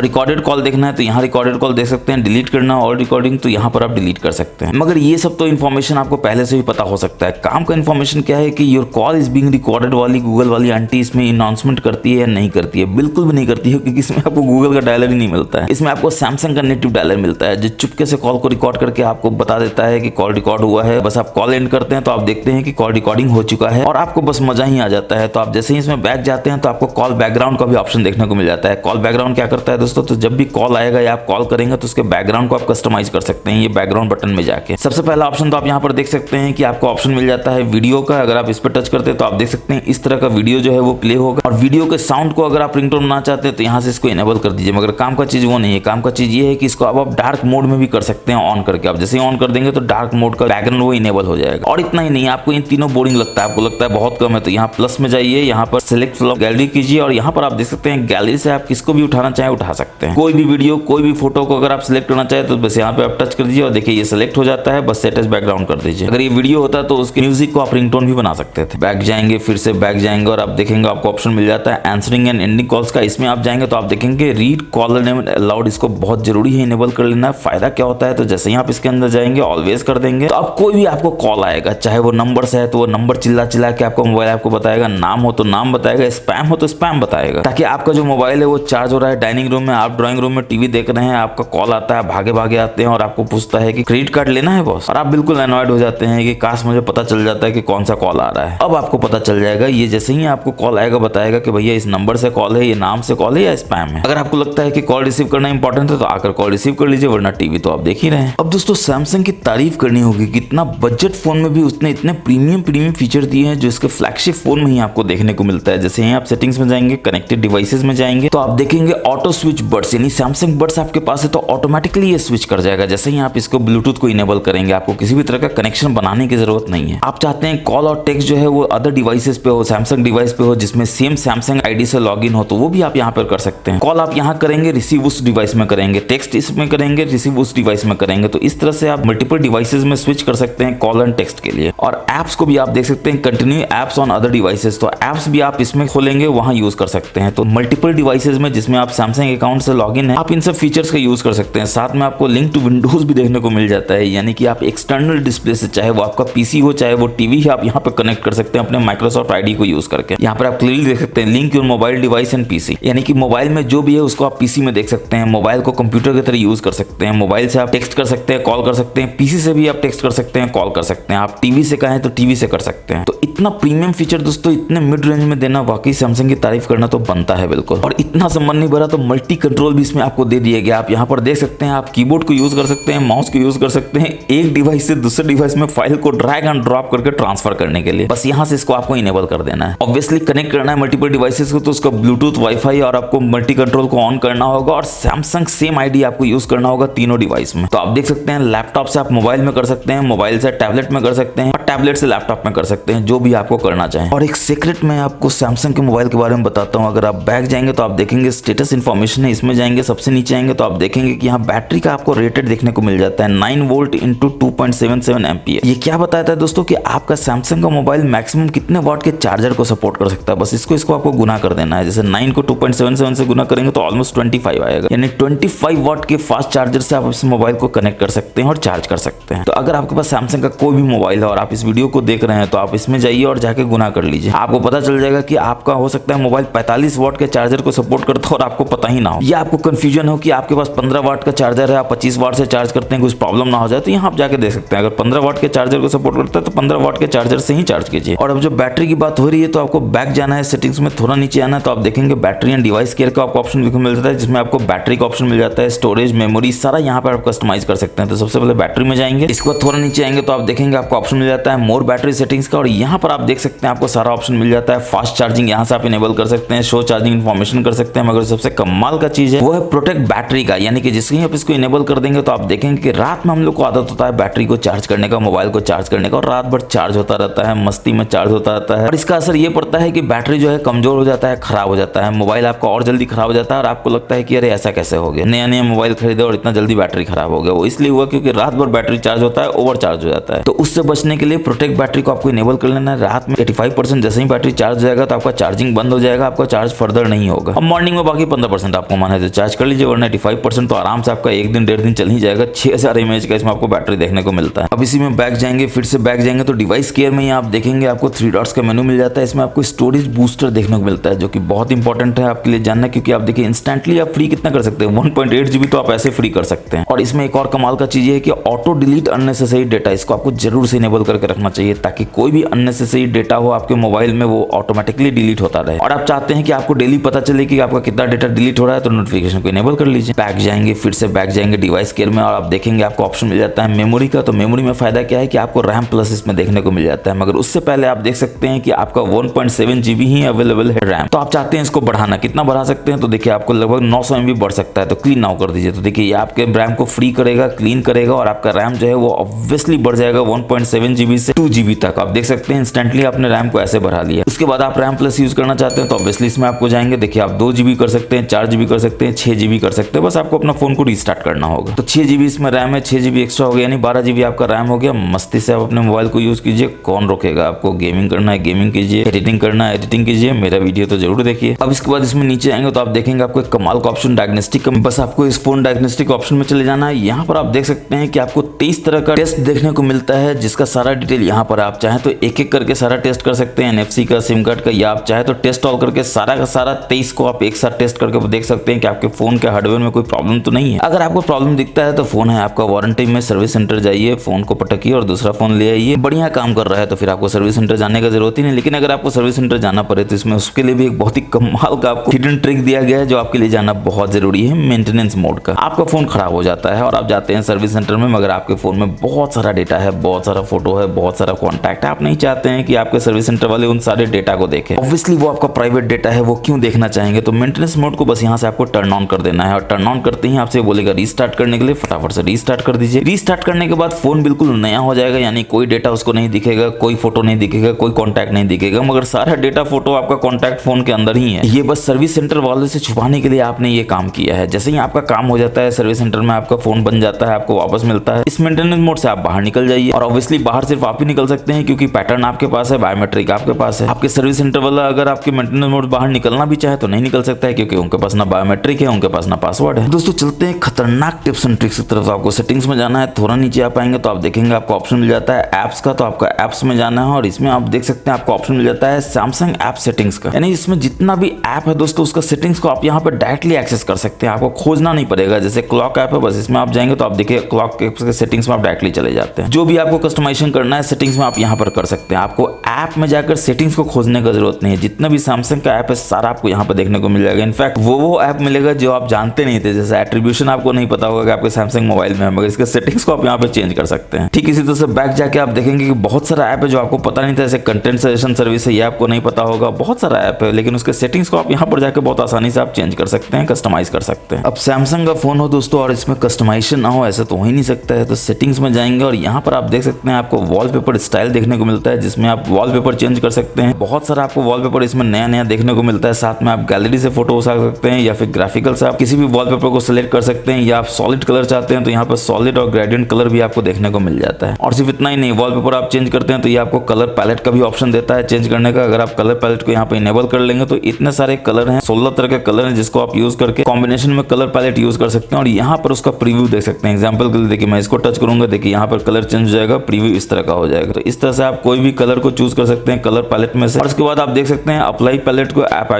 रिकॉर्डेड कॉल देखना है तो यहाँ रिकॉर्डेड कॉल देख सकते हैं, डिलीट करना ऑल रिकॉर्डिंग तो यहाँ पर आप डिलीट कर सकते हैं। मगर ये सब तो इन्फॉर्मेशन आपको पहले से भी पता हो सकता है। काम का इन्फॉर्मेशन क्या है कि your call is being recorded वाली गूगल वाली आंटी इसमें अनाउंसमेंट करती है या नहीं करती है? बिल्कुल भी नहीं करती है, क्योंकि इसमें आपको गूगल का डायलर ही नहीं मिलता है। इसमें आपको सैमसंग का नेटिव डायलर मिलता है, जो चुपके से कॉल को रिकॉर्ड करके आपको बता देता है कि कॉल रिकॉर्ड हुआ है। बस आप कॉल एंड करते हैं तो आप देखते हैं कि कॉल रिकॉर्डिंग हो चुका है, और आपको बस मजा ही आ जाता है। तो आप जैसे ही इसमें बैक जाते हैं तो आपको कॉल बैकग्राउंड का भी ऑप्शन देखने को मिल जाता है। कॉल बैकग्राउंड क्या करता है दोस्तों, तो जब भी कॉल आएगा या आप कॉल करेंगे तो उसके बैकग्राउंड को आप कस्टमाइज कर सकते हैं, ये बैकग्राउंड बटन में जाके। सबसे पहला ऑप्शन तो आप यहाँ पर देख सकते हैं कि आपको ऑप्शन मिल जाता है वीडियो का। अगर आप इस पर टच करते हैं तो आप देख सकते हैं इस तरह का वीडियो जो है वो प्ले होगा, और वीडियो के साउंड को अगर आप रिंगटोन बनाना चाहते हैं तो यहाँ से इसको इनेबल कर दीजिए। मगर काम का चीज वो नहीं है, काम का चीज ये है कि इसको आप डार्क मोड में भी कर सकते हैं ऑन करके। आप जैसे ही ऑन कर देंगे तो डार्क मोड का बैकग्राउंड वो इनेबल हो जाएगा। और इतना ही नहीं, आपको इन तीनों बोरिंग लगता है, आपको लगता है बहुत कम है, तो यहाँ प्लस में जाइए, यहाँ पर सिलेक्ट फ्रॉम गैलरी कीजिए, और यहाँ पर आप देख सकते हैं गैलरी से आप किसको भी उठाना चाहे उठा सकते हैं। कोई भी वीडियो, कोई भी फोटो को अगर आप सिलेक्ट करना चाहे तो बस यहाँ पे आप टच कर दीजिए, और देखिए ये सिलेक्ट हो जाता है। बस सेट एज बैकग्राउंड कर दीजिए। अगर ये वीडियो होता तो उसके म्यूजिक को आप रिंगटोन भी बना सकते थे। बैक जाएंगे, फिर से बैक जाएंगे, और आप देखेंगे आपको ऑप्शन मिल जाता है आंसरिंग एंड एंडिंग कॉल्स का। इसमें आप जाएंगे तो आप देखेंगे रीड कॉलर नेम अलाउड, इसको बहुत जरूरी है इनेबल कर लेना। फायदा क्या होता है, तो जैसे ही आप इसके अंदर जाएंगे, ऑलवेज कर देंगे, तो आप कोई भी आपको कॉल आएगा, चाहे वो नंबर से है तो वो नंबर चिल्ला चिल्ला के आपको मोबाइल आपको बताएगा, नाम हो तो नाम बताएगा, स्पैम हो तो स्पैम बताएगा, ताकि आपका जो मोबाइल है वो चार्ज हो रहा है डाइनिंग रूम में, आप ड्राइंग रूम में टीवी देख रहे हैं, आपका कॉल आता है, भागे भागे आते हैं और आपको पूछता है कि क्रेडिट कार्ड लेना है बॉस, और आप बिल्कुल अनॉयड हो जाते हैं कि काश मुझे पता चल जाता है कि कौन सा कॉल आ रहा है। अब आपको पता चल जाएगा, ये जैसे ही आपको कॉल आएगा बताएगा कि भैया इस नंबर से कॉल है, ये नाम से कॉल है या स्पैम है। अगर आपको लगता है कि कॉल रिसीव करना इंपॉर्टेंट है तो आकर कॉल रिसीव कर लीजिए, वरना टीवी तो आप देख ही रहे हैं। अब दोस्तों सैमसंग की तारीफ करनी होगी, कितना बजट फोन में भी उसने इतने प्रीमियम फीचर दिए हैं जो इसके फ्लैगशिप फोन में ही आपको देखने को मिलता है। जैसे ही आप सेटिंग्स में जाएंगे, कनेक्टेड डिवाइसेस में जाएंगे, तो आप देखेंगे ऑटो स्विच बड्स, यानी सैमसंग बड्स आपके पास है तो ऑटोमेटिकली ये स्विच कर जाएगा। जैसे ही आप इसको ब्लूटूथ को इनेबल करेंगे, आपको किसी भी तरह का कनेक्शन बनाने की जरूरत नहीं है। आप चाहते हैं कॉल और टेक्स्ट जो है वो अदर डिवाइसेस पे हो, सैमसंग डिवाइस पे हो जिसमें सेम सैमसंग आईडी से लॉगिन हो, तो वो भी आप यहाँ पर कर सकते हैं। कॉल आप यहाँ करेंगे, रिसीव उस डिवाइस में करेंगे, टेक्स्ट इसमें करेंगे, रिसीव उस डिवाइस में करेंगे। तो इस तरह से आप मल्टीपल डिवाइसेस में स्विच कर सकते हैं कॉल एंड टेक्स्ट के लिए। और एप्स को भी आप देख सकते हैं, continue apps on other devices, तो एप्स भी आप इसमें खोलेंगे, वहां यूज कर सकते हैं। तो मल्टीपल डिवाइसेस में जिसमें आप सैमसंग अकाउंट से लॉगिन है, आप इन सब फीचर्स का यूज कर सकते हैं। साथ में आपको लिंक टू विंडोज भी देखने को मिल जाता है, यानी कि आप एक्सटर्नल डिस्प्ले से, चाहे वो आपका पीसी हो चाहे वो टीवी है, आप यहाँ पे कनेक्ट कर सकते हैं अपने माइक्रोसॉफ्ट आईडी को यूज करके। यहाँ पर आप क्लियरली देख सकते हैं link your mobile device and PC, यानी कि मोबाइल में जो भी है उसको आप पीसी में देख सकते हैं। मोबाइल को कंप्यूटर की तरह यूज कर सकते हैं, मोबाइल से आप टेक्स्ट कर सकते हैं, कॉल कर सकते हैं, पीसी से भी आप टेक्स्ट कर सकते हैं, कॉल कर सकते हैं, आप टीवी से कहें तो टीवी से कर सकते हैं। तो इतना प्रीमियम फीचर दोस्तों इतने मिड रेंज में देना, वाकई सैमसंग की तारीफ करना तो बनता है बिल्कुल। और इतना संबंध नहीं भरा तो मल्टी कंट्रोल भी इसमें आपको दे दिया गया। आप यहाँ पर देख सकते हैं, आप कीबोर्ड को यूज कर सकते हैं, माउस को यूज कर सकते हैं, एक डिवाइस से दूसरे डिवाइस में फाइल को ड्रैग एंड ड्रॉप करके ट्रांसफर करने के लिए। बस यहाँ से इसको आपको इनेबल कर देना है। ऑब्वियसली कनेक्ट करना है मल्टीपल डिवाइसेस को, तो उसका ब्लूटूथ, वाईफाई और आपको मल्टी कंट्रोल को ऑन करना होगा, और सैमसंग सेम आईडी आपको यूज करना होगा तीनों डिवाइस में। तो आप देख सकते हैं लैपटॉप से आप मोबाइल में कर सकते हैं, मोबाइल से टैबलेट में कर सकते हैं, और टैबलेट से लैपटॉप में कर सकते हैं, जो भी आपको करना चाहें। और एक सीक्रेट मैं आपको सैमसंग के मोबाइल के बारे में बताता हूं। अगर आप बैक जाएंगे तो आप देखेंगे स्टेटस इन्फॉर्मेशन है, इसमें जाएंगे सबसे नीचे आएंगे तो आप देखेंगे कि यहाँ बैटरी का आपको रेटेड देखने को मिल जाता है 9 वोल्ट इंटू 2.77 एम्पियर। ये क्या बताता है दोस्तों कि आपका सैमसंग का मोबाइल मैक्सिमम कितने वॉट के चार्जर को सपोर्ट कर सकता है। बस इसको आपको गुना कर देना है। जैसे 9 को 2.77 से गुना करेंगे तो ऑलमोस्ट 25 आएगा, यानी 25 वॉट के फास्ट चार्जर से आप इस मोबाइल को कनेक्ट कर सकते हैं और चार्ज कर सकते हैं। तो अगर आपके पास सैमसंग का कोई भी मोबाइल है और आप इस वीडियो को देख रहे हैं तो आप इसमें जाइए और जाके गुना कर लीजिए। आपको पता चल जाएगा कि आपका हो सकता है मोबाइल 45 वाट के चार्जर को सपोर्ट करता हो और आपको पता ही ना हो, या आपको कंफ्यूजन हो कि आपके पास 15 वाट का चार्जर है, आप 25 वाट से चार्ज करते हैं, कुछ प्रॉब्लम ना हो जाए। तो यहाँ आप जाके देख सकते हैं अगर 15 वाट के चार्जर को सपोर्ट करता है तो 15 वाट के चार्जर से ही चार्ज कीजिए। और अब जब बैटरी की बात हो रही है तो आपको बैक जाना है, सेटिंग्स में थोड़ा नीचे आना है, तो आप देखेंगे बैटरी एंड डिवाइस केयर का आपको ऑप्शन मिल जाता है, जिसमें आपको बैटरी का ऑप्शन मिल जाता है, स्टोरेज, मेमोरी सारा यहाँ पर आप कस्टमाइज कर सकते हैं। तो सबसे पहले बैटरी में जाएंगे, इसके बाद थोड़ा नीचे आएंगे तो आप देखेंगे आपको ऑप्शन मिल जाता है मोर बैटरी सेटिंग्स का, और यहाँ पर आप देख सकते हैं आपको सारा ऑप्शन मिल जाता है। फास्ट चार्जिंग यहाँ से आप इनेबल कर सकते हैं, शो चार्जिंग इन्फॉर्मेशन कर सकते हैं, मगर सबसे कमाल का चीज है वो है प्रोटेक्ट बैटरी का, यानी कि जिससे आप इसको इनेबल कर देंगे तो आप देखेंगे कि रात में हम लोग को आदत होता है बैटरी को चार्ज करने का, मोबाइल को चार्ज करने का, और रात भर चार्ज होता रहता है, मस्ती में चार्ज होता रहता है, और इसका असर ये पड़ता है कि बैटरी जो है कमजोर हो जाता है, खराब हो जाता है, मोबाइल आपका और जल्दी खराब हो जाता है, और आपको लगता है कि अरे ऐसा कैसे हो गया, नया नया मोबाइल खरीदे और इतना जल्दी बैटरी खराब हो गया। वो इसलिए हुआ क्योंकि रात भर बैटरी चार्ज होता है, ओवर चार्ज हो जाता है। तो उससे बचने के लिए प्रोटेक्ट बैटरी को आपको इनेबल कर लेना है। रात में 85% जैसे ही बैटरी चार्ज हो जाएगा तो आपका चार्जिंग बंद हो जाएगा, आपका चार्ज फर्दर नहीं होगा। अब मॉर्निंग में बाकी 15% आपको माना है तो चार्ज कर लीजिए, वरना 85% तो आराम से आपका एक दिन 1.5 दिन चल ही जाएगा। 6000 mAh का इसमें आपको बैटरी देखने को मिलता है। अब इसी में बैक जाएंगे, फिर से बैक जाएंगे तो डिवाइस केयर में आप देखेंगे आपको 3 डॉट्स का मेनू मिल जाता है। इसमें आपको स्टोरेज बूस्टर देखने को मिलता है, जो कि बहुत इंपॉर्टेंट है आपके लिए जानना, क्योंकि आप देखिए इंस्टेंटली आप फ्री कितना कर सकते हैं, 1.8 GB तो आप ऐसे फ्री कर सकते हैं। और इसमें एक और कमाल का चीज है कि ऑटो डिलीट अननेसेसरी डेटा, इसको आपको जरूर से इनेबल करके रखना चाहिए, ताकि कोई भी अननेसेसरी डेटा हो आपके मोबाइल में वो ऑटोमेटिकली डिलीट होता रहे। और आप चाहते हैं कि आपको डेली पता चले कि आपका कितना डेटा डिलीट हो रहा है, तो नोटिफिकेशन को इनेबल कर लीजिए। बैक जाएंगे, फिर से बैक जाएंगे डिवाइस केयर में, और आप देखेंगे आपको ऑप्शन मिल जाता है मेमोरी का। तो मेमोरी में फायदा क्या है कि आपको रैम प्लस इसमें देखने को मिल जाता है, मगर उससे पहले आप देख सकते हैं कि आपका 1.7 GB ही अवेलेबल है रैम। तो आप चाहते हैं इसको बढ़ाना, कितना बढ़ा सकते हैं, तो देखिए आपको लगभग 900 MB बढ़ सकता है। तो क्लीन नाउ कर दीजिए, तो देखिए ये आपके रैम को फ्री करेगा, क्लीन करेगा, और आपका रैम जो है वो ऑब्वियसली बढ़ जाएगा 1.7 GB से 2 GB तक। आप देख सकते हैं इंस्टेंटली आपने रैम को ऐसे बढ़ा लिया। उसके बाद आप रैम प्लस यूज करना चाहते हैं तो ऑब्वियसली इसमें आपको जाएंगे, देखिए आप 2 GB कर सकते हैं, 4 GB कर सकते हैं, 6 GB कर सकते हैं, बस आपको अपना फोन को रिस्टार्ट करना होगा। तो 6 GB इसमें रैम है, 6 GB एक्स्ट्रा हो गया, यानी 12 GB आपका रैम हो गया। मस्ती से आप अपने मोबाइल को यूज कीजिए, कौन रोकेगा आपको। गेमिंग करना है गेमिंग कीजिए, एडिटिंग करना है एडिटिंग कीजिए, मेरा वीडियो तो जरूर देखिए। अब इसके बाद इसमें नीचे आएंगे तो आप देखेंगे आपको एक कमाल का ऑप्शन डायग्नोस्टिक का, बस आपको इस फोन डायग्नोस्टिक ऑप्शन में चले जाना है। यहाँ पर आप देख सकते हैं कि आपको 23 तरह का टेस्ट देखने को मिलता है, जिसका सारा डिटेल यहाँ पर आप चाहें तो एक एक करके सारा टेस्ट कर सकते हैं, NFC का, सिम कार्ड का, या आप चाहे तो टेस्ट ऑल करके सारा का सारा 23 को आप एक साथ टेस्ट करके देख सकते हैं कि आपके फोन के हार्डवेयर में कोई प्रॉब्लम तो नहीं है। अगर आपको प्रॉब्लम दिखता है तो फोन है आपका वारंटी में, सर्विस सेंटर जाइए, फोन को पटकिए और दूसरा फोन ले आइए। बढ़िया काम कर रहा है तो फिर आपको सर्विस सेंटर जाने का जरूरत ही नहीं। लेकिन अगर आपको सर्विस सेंटर जाना पड़े तो इसमें उसके लिए भी एक बहुत ही कमाल का आपको हिडन ट्रिक दिया गया है, जो आपके लिए जाना बहुत जरूरी है, मेंटेनेंस मोड का। आपका फोन खराब हो जाता है और आप जाते हैं सर्विस सेंटर में, मगर आपके फोन में बहुत सारा डेटा है, बहुत सारा फोटो है, बहुत सारा कॉन्टैक्ट है। आप नहीं चाहते हैं कि आपके सर्विस सेंटर वाले उन सारे डेटा को देखें। ऑब्वियसली वो आपका प्राइवेट डेटा है, वो क्यों देखना चाहेंगे। तो मेंटेनेंस मोड को बस यहाँ से आपको टर्न ऑन कर देना है, और टर्न ऑन करते ही आपसे बोलेगा रीस्टार्ट करने के लिए, फटाफट से रीस्टार्ट कर दीजिए। रीस्टार्ट करने के बाद फोन बिल्कुल नया हो जाएगा, यानी कोई डेटा उसको नहीं दिखेगा, कोई फोटो नहीं दिखेगा, कोई कॉन्टैक्ट नहीं दिखेगा, मगर सारा डेटा फोटो आपका कॉन्टैक्ट फोन के अंदर ही है। ये बस सर्विस सेंटर वाले से छुपाने के लिए आपने ये काम किया है। जैसे ही आपका काम हो जाता है सर्विस सेंटर में, आपका फोन बन जाता है, आपको वापस मिलता है। इस मेंटेनेंस मोड से आप बाहर निकल जाइए, और ऑब्वियसली बाहर सिर्फ आप ही निकल सकते हैं, क्योंकि पैटर्न आपके पास है, बायोमेट्रिक आपके पास है। आपके सर्विस सेंटर वाला अगर आपके मेंटेनेंस मोड बाहर निकलना भी चाहे तो नहीं निकल सकता है, क्योंकि उनके पास ना बायोमेट्रिक है, उनके पास ना पासवर्ड है। दोस्तों चलते हैं खतरनाक टिप्स एंड ट्रिक्स की तरफ। आपको सेटिंग्स में जाना है, थोड़ा नीचे आ पाएंगे तो आप देखेंगे आपको ऑप्शन मिल जाता है एप्स का, तो आपका एप्स में जाना है, और इसमें आप देख सकते हैं आपको ऑप्शन मिल जाता है सैमसंग ऐप सेटिंग्स का, यानी इसमें जितना भी ऐप है दोस्तों उसका सेटिंग्स को आप यहाँ पर डायरेक्टली एक्सेस कर सकते हैं, आपको खोजना नहीं पड़ेगा। जैसे क्लॉक ऐप है, बस इसमें आप जाएंगे तो आप देखिए क्लॉक के सेटिंग्स में आप डायरेक्टली चले जाते हैं। जो भी आपको कस्टमाइजेशन करना है सेटिंग्स में आप यहाँ पर कर सकते हैं। आपको ऐप में जाकर सेटिंग्स को खोजने का जरूरत नहीं है, जितना भी सैमसंग का ऐप है सारा आपको यहाँ पर देखने को मिल जाएगा। इनफैक्ट वो ऐप मिलेगा जो आप जानते नहीं थे, जैसे एट्रीब्यूशन आपको नहीं पता होगा कि आपके सैमसंग मोबाइल में है, मगर इसके सेटिंग्स को आप यहाँ पे चेंज कर सकते हैं। ठीक इसी तरह से बैक जाके आप देखेंगे कि बहुत सारा ऐप है जो आपको पता नहीं था, जैसे कंटेंट सजेशन सर्विस है, ये आपको नहीं पता होगा, बहुत सारा ऐप है, लेकिन उसके सेटिंग्स को आप यहाँ पर जाकर बहुत आसानी से आप चेंज कर सकते हैं, कस्टमाइज कर सकते हैं। अब सैमसंग का फोन हो दोस्तों और इसमें कस्टमाइजेशन ना हो, ऐसा तो हो ही नहीं सकता है। तो सेटिंग्स में जाएंगे और यहाँ पर आप देख सकते हैं आपको वॉलपेपर स्टाइल देखने को मिलता है, जिसमें आप वॉलपेपर चेंज कर सकते हैं। बहुत सारा आपको वॉलपेपर इसमें नया नया देखने को मिलता है। साथ में आप गैलरी से फोटो उठा सकते हैं, या फिर ग्राफिकल से आप किसी भी वॉलपेपर को सिलेक्ट कर सकते हैं, या आप सॉलिड कलर चाहते हैं तो यहाँ पर सॉलिड और ग्रेडियंट कलर भी आपको देखने को मिल जाता है। और सिर्फ इतना ही नहीं, वॉलपेपर आप चेंज करते हैं तो ये आपको कलर पैलेट का भी ऑप्शन देता है चेंज करने का। अगर आप कलर पैलेट को यहाँ पे इनेबल कर लेंगे तो इतने सारे कलर हैं, 16 तरह के कलर हैं, जिसको आप यूज करके कॉम्बिनेशन में कलर पैलेट यूज कर सकते हैं। और यहाँ पर उसका प्रीव्यू देख सकते हैं। एग्जांपल के लिए देखिए मैं इसको टच करूंगा, देखिए यहाँ पर कलर चेंज हो जाएगा, प्रीव्यू इस तरह का हो जाएगा। तो इस तरह से आप कोई भी कलर को चूज कर सकते हैं कलर पैलेट में से। और उसके बाद आप देख सकते हैं अप्लाई पैलेट को ऐप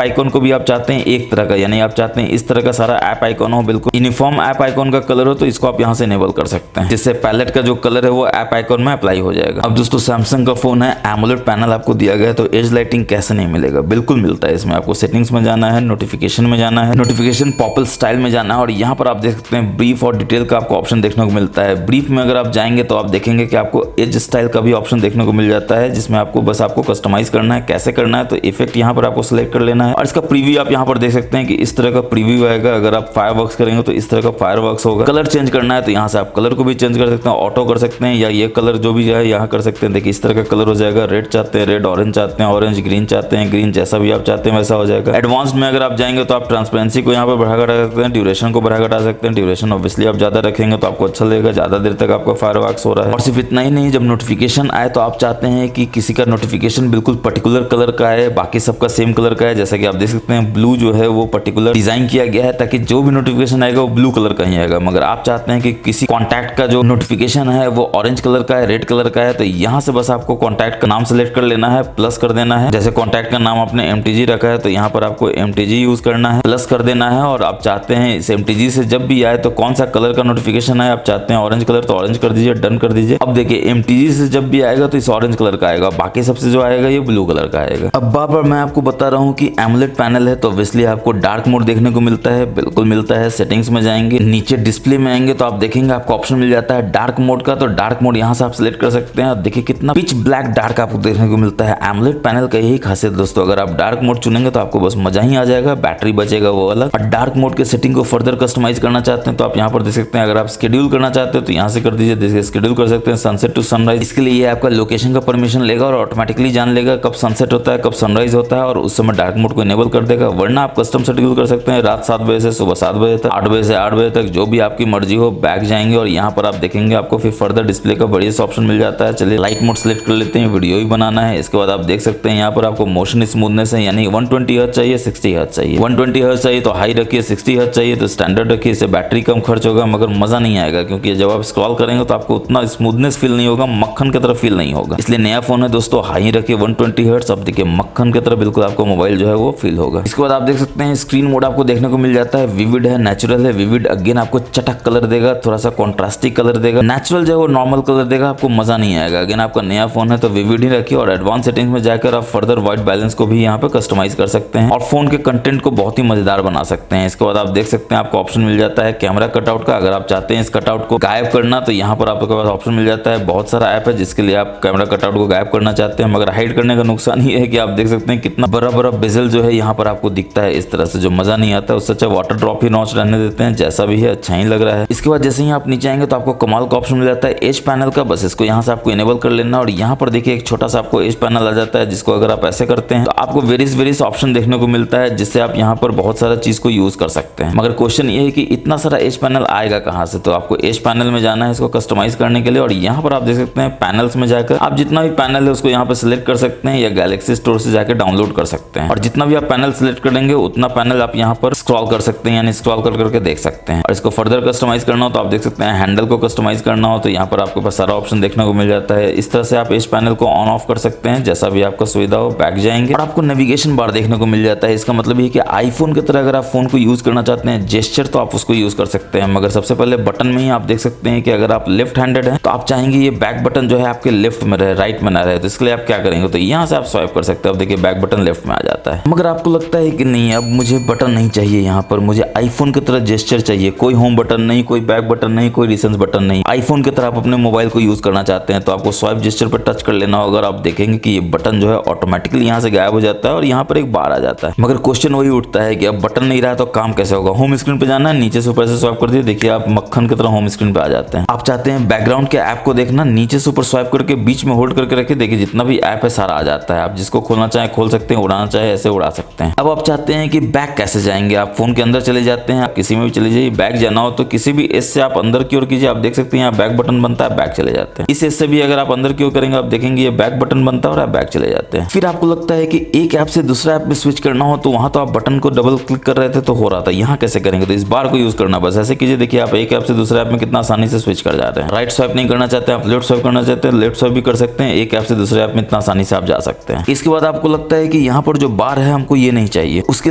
आइकॉन को भी आप चाहते हैं एक तरह का, यानी आप चाहते हैं इस तरह का सारा ऐप आइकॉन हो, बिल्कुल यूनिफॉर्म ऐप आइकॉन का कलर हो, तो इसको आप यहाँ से इनेबल कर सकते हैं, जिससे पैलेट का जो कलर है वो ऐप आइकॉन में अप्लाई हो जाएगा। अब दोस्तों सैमसंग का फोन है, एमोलेड पैनल आपको दिया गया है, तो एज लाइटिंग कैसे नहीं मिलेगा, बिल्कुल मिलता है। इसमें आपको सेटिंग्स में जाना है, नोटिफिकेशन में जाना है, नोटिफिकेशन पॉपल स्टाइल में जाना है, और यहाँ पर आप देख सकते हैं ब्रीफ और डिटेल का आपको ऑप्शन देखने को मिलता है। ब्रीफ में अगर आप जाएंगे तो आप देखेंगे कि आपको एज स्टाइल का भी ऑप्शन देखने को मिल जाता है, जिसमें आपको बस आपको कस्टमाइज करना है, कैसे करना है, तो इफेक्ट यहाँ पर आपको सिलेक्ट कर लेना है। और इसका प्रीव्यू आप यहाँ पर देख सकते हैं कि इस तरह का प्रीव्यू आएगा। अगर आप फायरवर्क्स करेंगे तो इस तरह का फायरवर्क्स होगा। कलर चेंज करना है तो यहाँ से आप कलर को भी चेंज कर सकते हैं, ऑटो कर सकते हैं, या ये कलर जो भी है यहाँ कर सकते हैं। देखिए इस तरह का कलर हो जाएगा। रेड चाहते हैं रेड, ऑरेंज चाहते हैं ऑरेंज, ग्रीन चाहते हैं ग्रीन, जैसा भी आप चाहते हैं वैसा हो जाएगा। एडवांस्ड में अगर आप जाएंगे तो आप ट्रांसपेरेंसी को यहाँ पर बढ़ा घटा सकते हैं, ड्यूरेशन को बढ़ा घटा सकते हैं। ड्यूरेशन ऑब्वियसली आप ज्यादा रखेंगे तो आपको अच्छा लगेगा, ज्यादा देर तक आपका फायरवर्क्स हो रहा है। और सिर्फ इतना ही नहीं, जब नोटिफिकेशन आए तो आप चाहते हैं कि किसी का नोटिफिकेशन बिल्कुल पर्टिकुलर कलर का है, बाकी सबका सेम कलर का है। जैसा कि आप देख सकते हैं ब्लू जो है वो पर्टिकुलर डिजाइन किया गया है ताकि जो भी नोटिफिकेशन आएगा वो ब्लू कलर का ही आएगा। मगर आप चाहते हैं कि किसी कॉन्टैक्ट का जो नोटिफिकेशन है वो ऑरेंज कलर का है, रेड कलर का है, तो यहाँ से बस आपको कॉन्टैक्ट का नाम सेलेक्ट कर लेना है, प्लस कर देना है। जैसे कॉन्टैक्ट का नाम आपने MTG रखा है तो यहाँ पर आपको MTG यूज करना है, प्लस कर देना है। और आप चाहते हैं इस MTG से जब भी आए तो कौन सा कलर का नोटिफिकेशन है, आप चाहते हैं ऑरेंज कलर तो ऑरेंज कर दीजिए, डन कर दीजिए। अब देखिए MTG से जब भी आएगा तो इस ऑरेंज कलर का आएगा, बाकी सबसे जो आएगा ये ब्लू कलर का आएगा। अब बार मैं आपको बता रहा हूँ कि एमोलेड पैनल है तो ऑब्वियसली आपको डार्क मोड देखने को मिलता है, बिल्कुल मिलता है। सेटिंग्स में जाएंगे, नीचे डिस्प्ले में आएंगे तो आप देखेंगे आपको ऑप्शन मिल जाता है डार्क मोड का, तो डार्क मोड यहाँ से आप सिलेक्ट कर सकते हैं। देखिए कितना पिच ब्लैक डार्क आपको देखने को मिलता है। एमोलेड पैनल का यही खासियत दोस्तों, अगर आप डार्क मोड चुनेंगे तो आपको बस मजा ही आ जाएगा, बैटरी बचेगा वो अलग। और डार्क मोड के सेटिंग को फर्दर कस्टमाइज करना चाहते हैं तो आप यहाँ पर देख सकते हैं। अगर आप शेड्यूल करना चाहते हैं तो यहाँ से कर दीजिए, देखिए शेड्यूल कर सकते हैं सनसेट टू सनराइज। इसके लिए ये आपका लोकेशन का परमिशन लेगा और ऑटोमेटिकली जान लेगा कब सनसेट होता है कब सनराइज होता है, और उस समय डार्क मोड को इनेबल कर देगा। वरना आप कस्टम शेड्यूल कर सकते हैं रात 7 बजे से सुबह 7 बजे तक, 8 बजे से 8 बजे तक, जो भी आपकी मर्जी हो। बैक जाएंगे और यहाँ पर आप देखेंगे आपको फिर फर्दर डिस्प्ले का बढ़िया सा ऑप्शन मिल जाता है। चलिए लाइट मोड सेलेक्ट कर लेते हैं, वीडियो ही बनाना है। इसके बाद आप देख सकते हैं यहाँ पर आपको मोशन स्मूथनेस है, यानी 120 हर्ट्ज चाहिए 60 हर्ट्ज चाहिए। 120 हर्ट्ज चाहिए तो हाई रखिए, 60 हर्ट्ज चाहिए तो स्टैंडर्ड रखिए। इससे बैटरी कम खर्च होगा मगर मजा नहीं आएगा, क्योंकि जब आप स्क्रॉल करेंगे तो आपको उतना स्मूथनेस फील नहीं होगा, मक्खन की तरह फील नहीं होगा। इसलिए नया फोन है दोस्तों, हाई रखिए 120 हर्ट्ज। अब देखिए मक्खन की तरह बिल्कुल आपको मोबाइल जो है वो फील होगा। इसके बाद आप देख सकते हैं स्क्रीन मोड आपको देखने को मिल जाता है। विविड है, नेचुरल है। विविड अगेन आपको चटक कलर देगा, थोड़ा सा कॉन्ट्रास्टिक कलर देगा। नेचुरल जो है वो नॉर्मल कलर देगा, आपको मजा नहीं आएगा। अगेन आपका नया फोन है तो विविड ही रखिए। और एडवांस सेटिंग्स में जाकर आप फर्दर व्हाइट बैलेंस को भी यहाँ पे कस्टमाइज कर सकते हैं और फोन के कंटेंट को बहुत ही मजेदार बना सकते हैं। इसके बाद आप देख सकते हैं आपको ऑप्शन मिल जाता है कैमरा कटआउट का। अगर आप चाहते हैं इस कटआउट को गायब करना तो यहाँ पर आपके पास ऑप्शन मिल जाता है। बहुत सारा ऐप है जिसके लिए आप कैमरा कटआउट को गायब करना चाहते हैं, मगर हाइड करने का नुकसान ये है कि आप देख सकते हैं कितना बड़ा बड़ा बेजल जो है यहाँ पर आपको दिखता है इस तरह से, जो मजा नहीं आता। उससे अच्छा वाटर ड्रॉप ही नॉच रहने देते हैं, जैसा भी है अच्छा ही लग रहा है। इसके बाद जैसे ही आप नीचे आएंगे तो आपको कमाल का ऑप्शन मिल जाता है एज पैनल का। बस इसको यहाँ से आपको इनेबल कर लेना और यहाँ पर देखिए एक छोटा सा आपको एज पैनल आ जाता है, जिसको अगर आप ऐसे करते हैं तो आपको वेरियस ऑप्शन देखने को मिलता है, जिससे आप यहाँ पर बहुत सारा चीज को यूज कर सकते हैं। मगर क्वेश्चन ये है कि इतना सारा एज पैनल आएगा कहाँ से, तो आपको एज पैनल में जाना है इसको कस्टमाइज करने के लिए। और यहाँ पर आप देख सकते हैं पैनल्स में जाकर आप जितना भी पैनल है उसको यहाँ पर सिलेक्ट कर सकते हैं या गैलेक्सी स्टोर से जाकर डाउनलोड कर सकते हैं। और जितना भी आप पैनल सिलेक्ट करेंगे उतना पैनल आप यहाँ पर स्क्रॉल कर सकते हैं, यानी स्क्रॉल कर करके देख सकते हैं। और इसको फर्दर कस्टमाइज करना हो तो आप देख सकते हैं हैंडल को कस्टमाइज करना हो तो यहाँ पर आपके पास सारा ऑप्शन देखने को मिल जाता है। इस तरह से आप एज पैनल को ऑन ऑफ कर सकते हैं, जैसा भी आपका सुविधा हो। बैक जाएंगे और आपको नेविगेशन बार देखने को मिल जाता है। इसका मतलब ये कि आईफोन की तरह अगर आप फोन को यूज करना चाहते हैं जेस्चर तो आप उसको यूज कर सकते हैं, मगर सबसे पहले बटन में ही आप देख सकते हैं कि अगर आप लेफ्ट हैंडेड हैं तो आप चाहेंगे ये बैक बटन जो है आपके लेफ्ट में रहे, राइट में ना रहे। तो इसके लिए आप क्या करेंगे, तो यहाँ से आप स्वाइप कर सकते हैं। अब देखिए बैक बटन लेफ्ट में आ जाता है। मगर आपको लगता है कि नहीं अब मुझे बटन नहीं चाहिए, यहाँ पर मुझे आईफोन की तरह जेस्चर चाहिए, कोई होम बटन नहीं, कोई बैक बटन नहीं, कोई रिसेंस बटन नहीं, आईफोन की तरह आप अपने मोबाइल को यूज करना चाहते हैं तो आपको स्वाइप जेस्चर पर टच कर लेना होगा। आप देखेंगे कि ये बटन जो है ऑटोमेटिकली यहाँ से गायब हो जाता है और यहाँ पर एक बार आ जाता है। मगर क्वेश्चन वही उठता है कि अब बटन नहीं रहा तो काम कैसे होगा। होम स्क्रीन पे जाना है, नीचे से ऊपर से स्वाइप कर दिए, देखिए आप मक्खन की तरह होम स्क्रीन पे आ जाते हैं। आप चाहते हैं बैकग्राउंड के ऐप को देखना, नीचे से ऊपर स्वाइप करके बीच में होल्ड करके रखिए, देखिए जितना भी ऐप है सारा आ जाता है। आप जिसको खोलना चाहे खोल सकते हैं, उड़ाना चाहे ऐसे उड़ा सकते हैं। अब आप चाहते हैं कि बैक कैसे जाएंगे, आप फोन के अंदर चले जाते हैं, आप किसी में भी चले जाइए। बैक जाना हो तो किसी भी एस से आप अंदर की ओर कीजिए, आप देख सकते हैं यहाँ बैक बटन बनता है, बैक चले जाते हैं। इस एस से भी अगर आप अंदर की ओर करेंगे आप देखेंगे ये बैक बटन बनता है और आप बैक चले जाते हैं। फिर आपको लगता है कि एक ऐप से दूसरा ऐप में स्विच करना हो तो वहां तो आप बटन को डबल क्लिक कर रहे थे तो हो रहा था, यहाँ कैसे करेंगे, तो इस बार को यूज करना बस ऐसे कीजिए। देखिए आप एक ऐप से दूसरे ऐप में कितना आसानी से स्विच कर जाते हैं। राइट स्वाइप नहीं करना चाहते हैं, आप लेफ्ट स्वाइप करना चाहते हैं लेफ्ट स्वाइप भी कर सकते हैं, एक ऐप से दूसरे ऐप में इतना आसानी से आप जा सकते हैं। इसके बाद आपको लगता है कि यहाँ पर जो बार है हमको ये नहीं चाहिए, उसके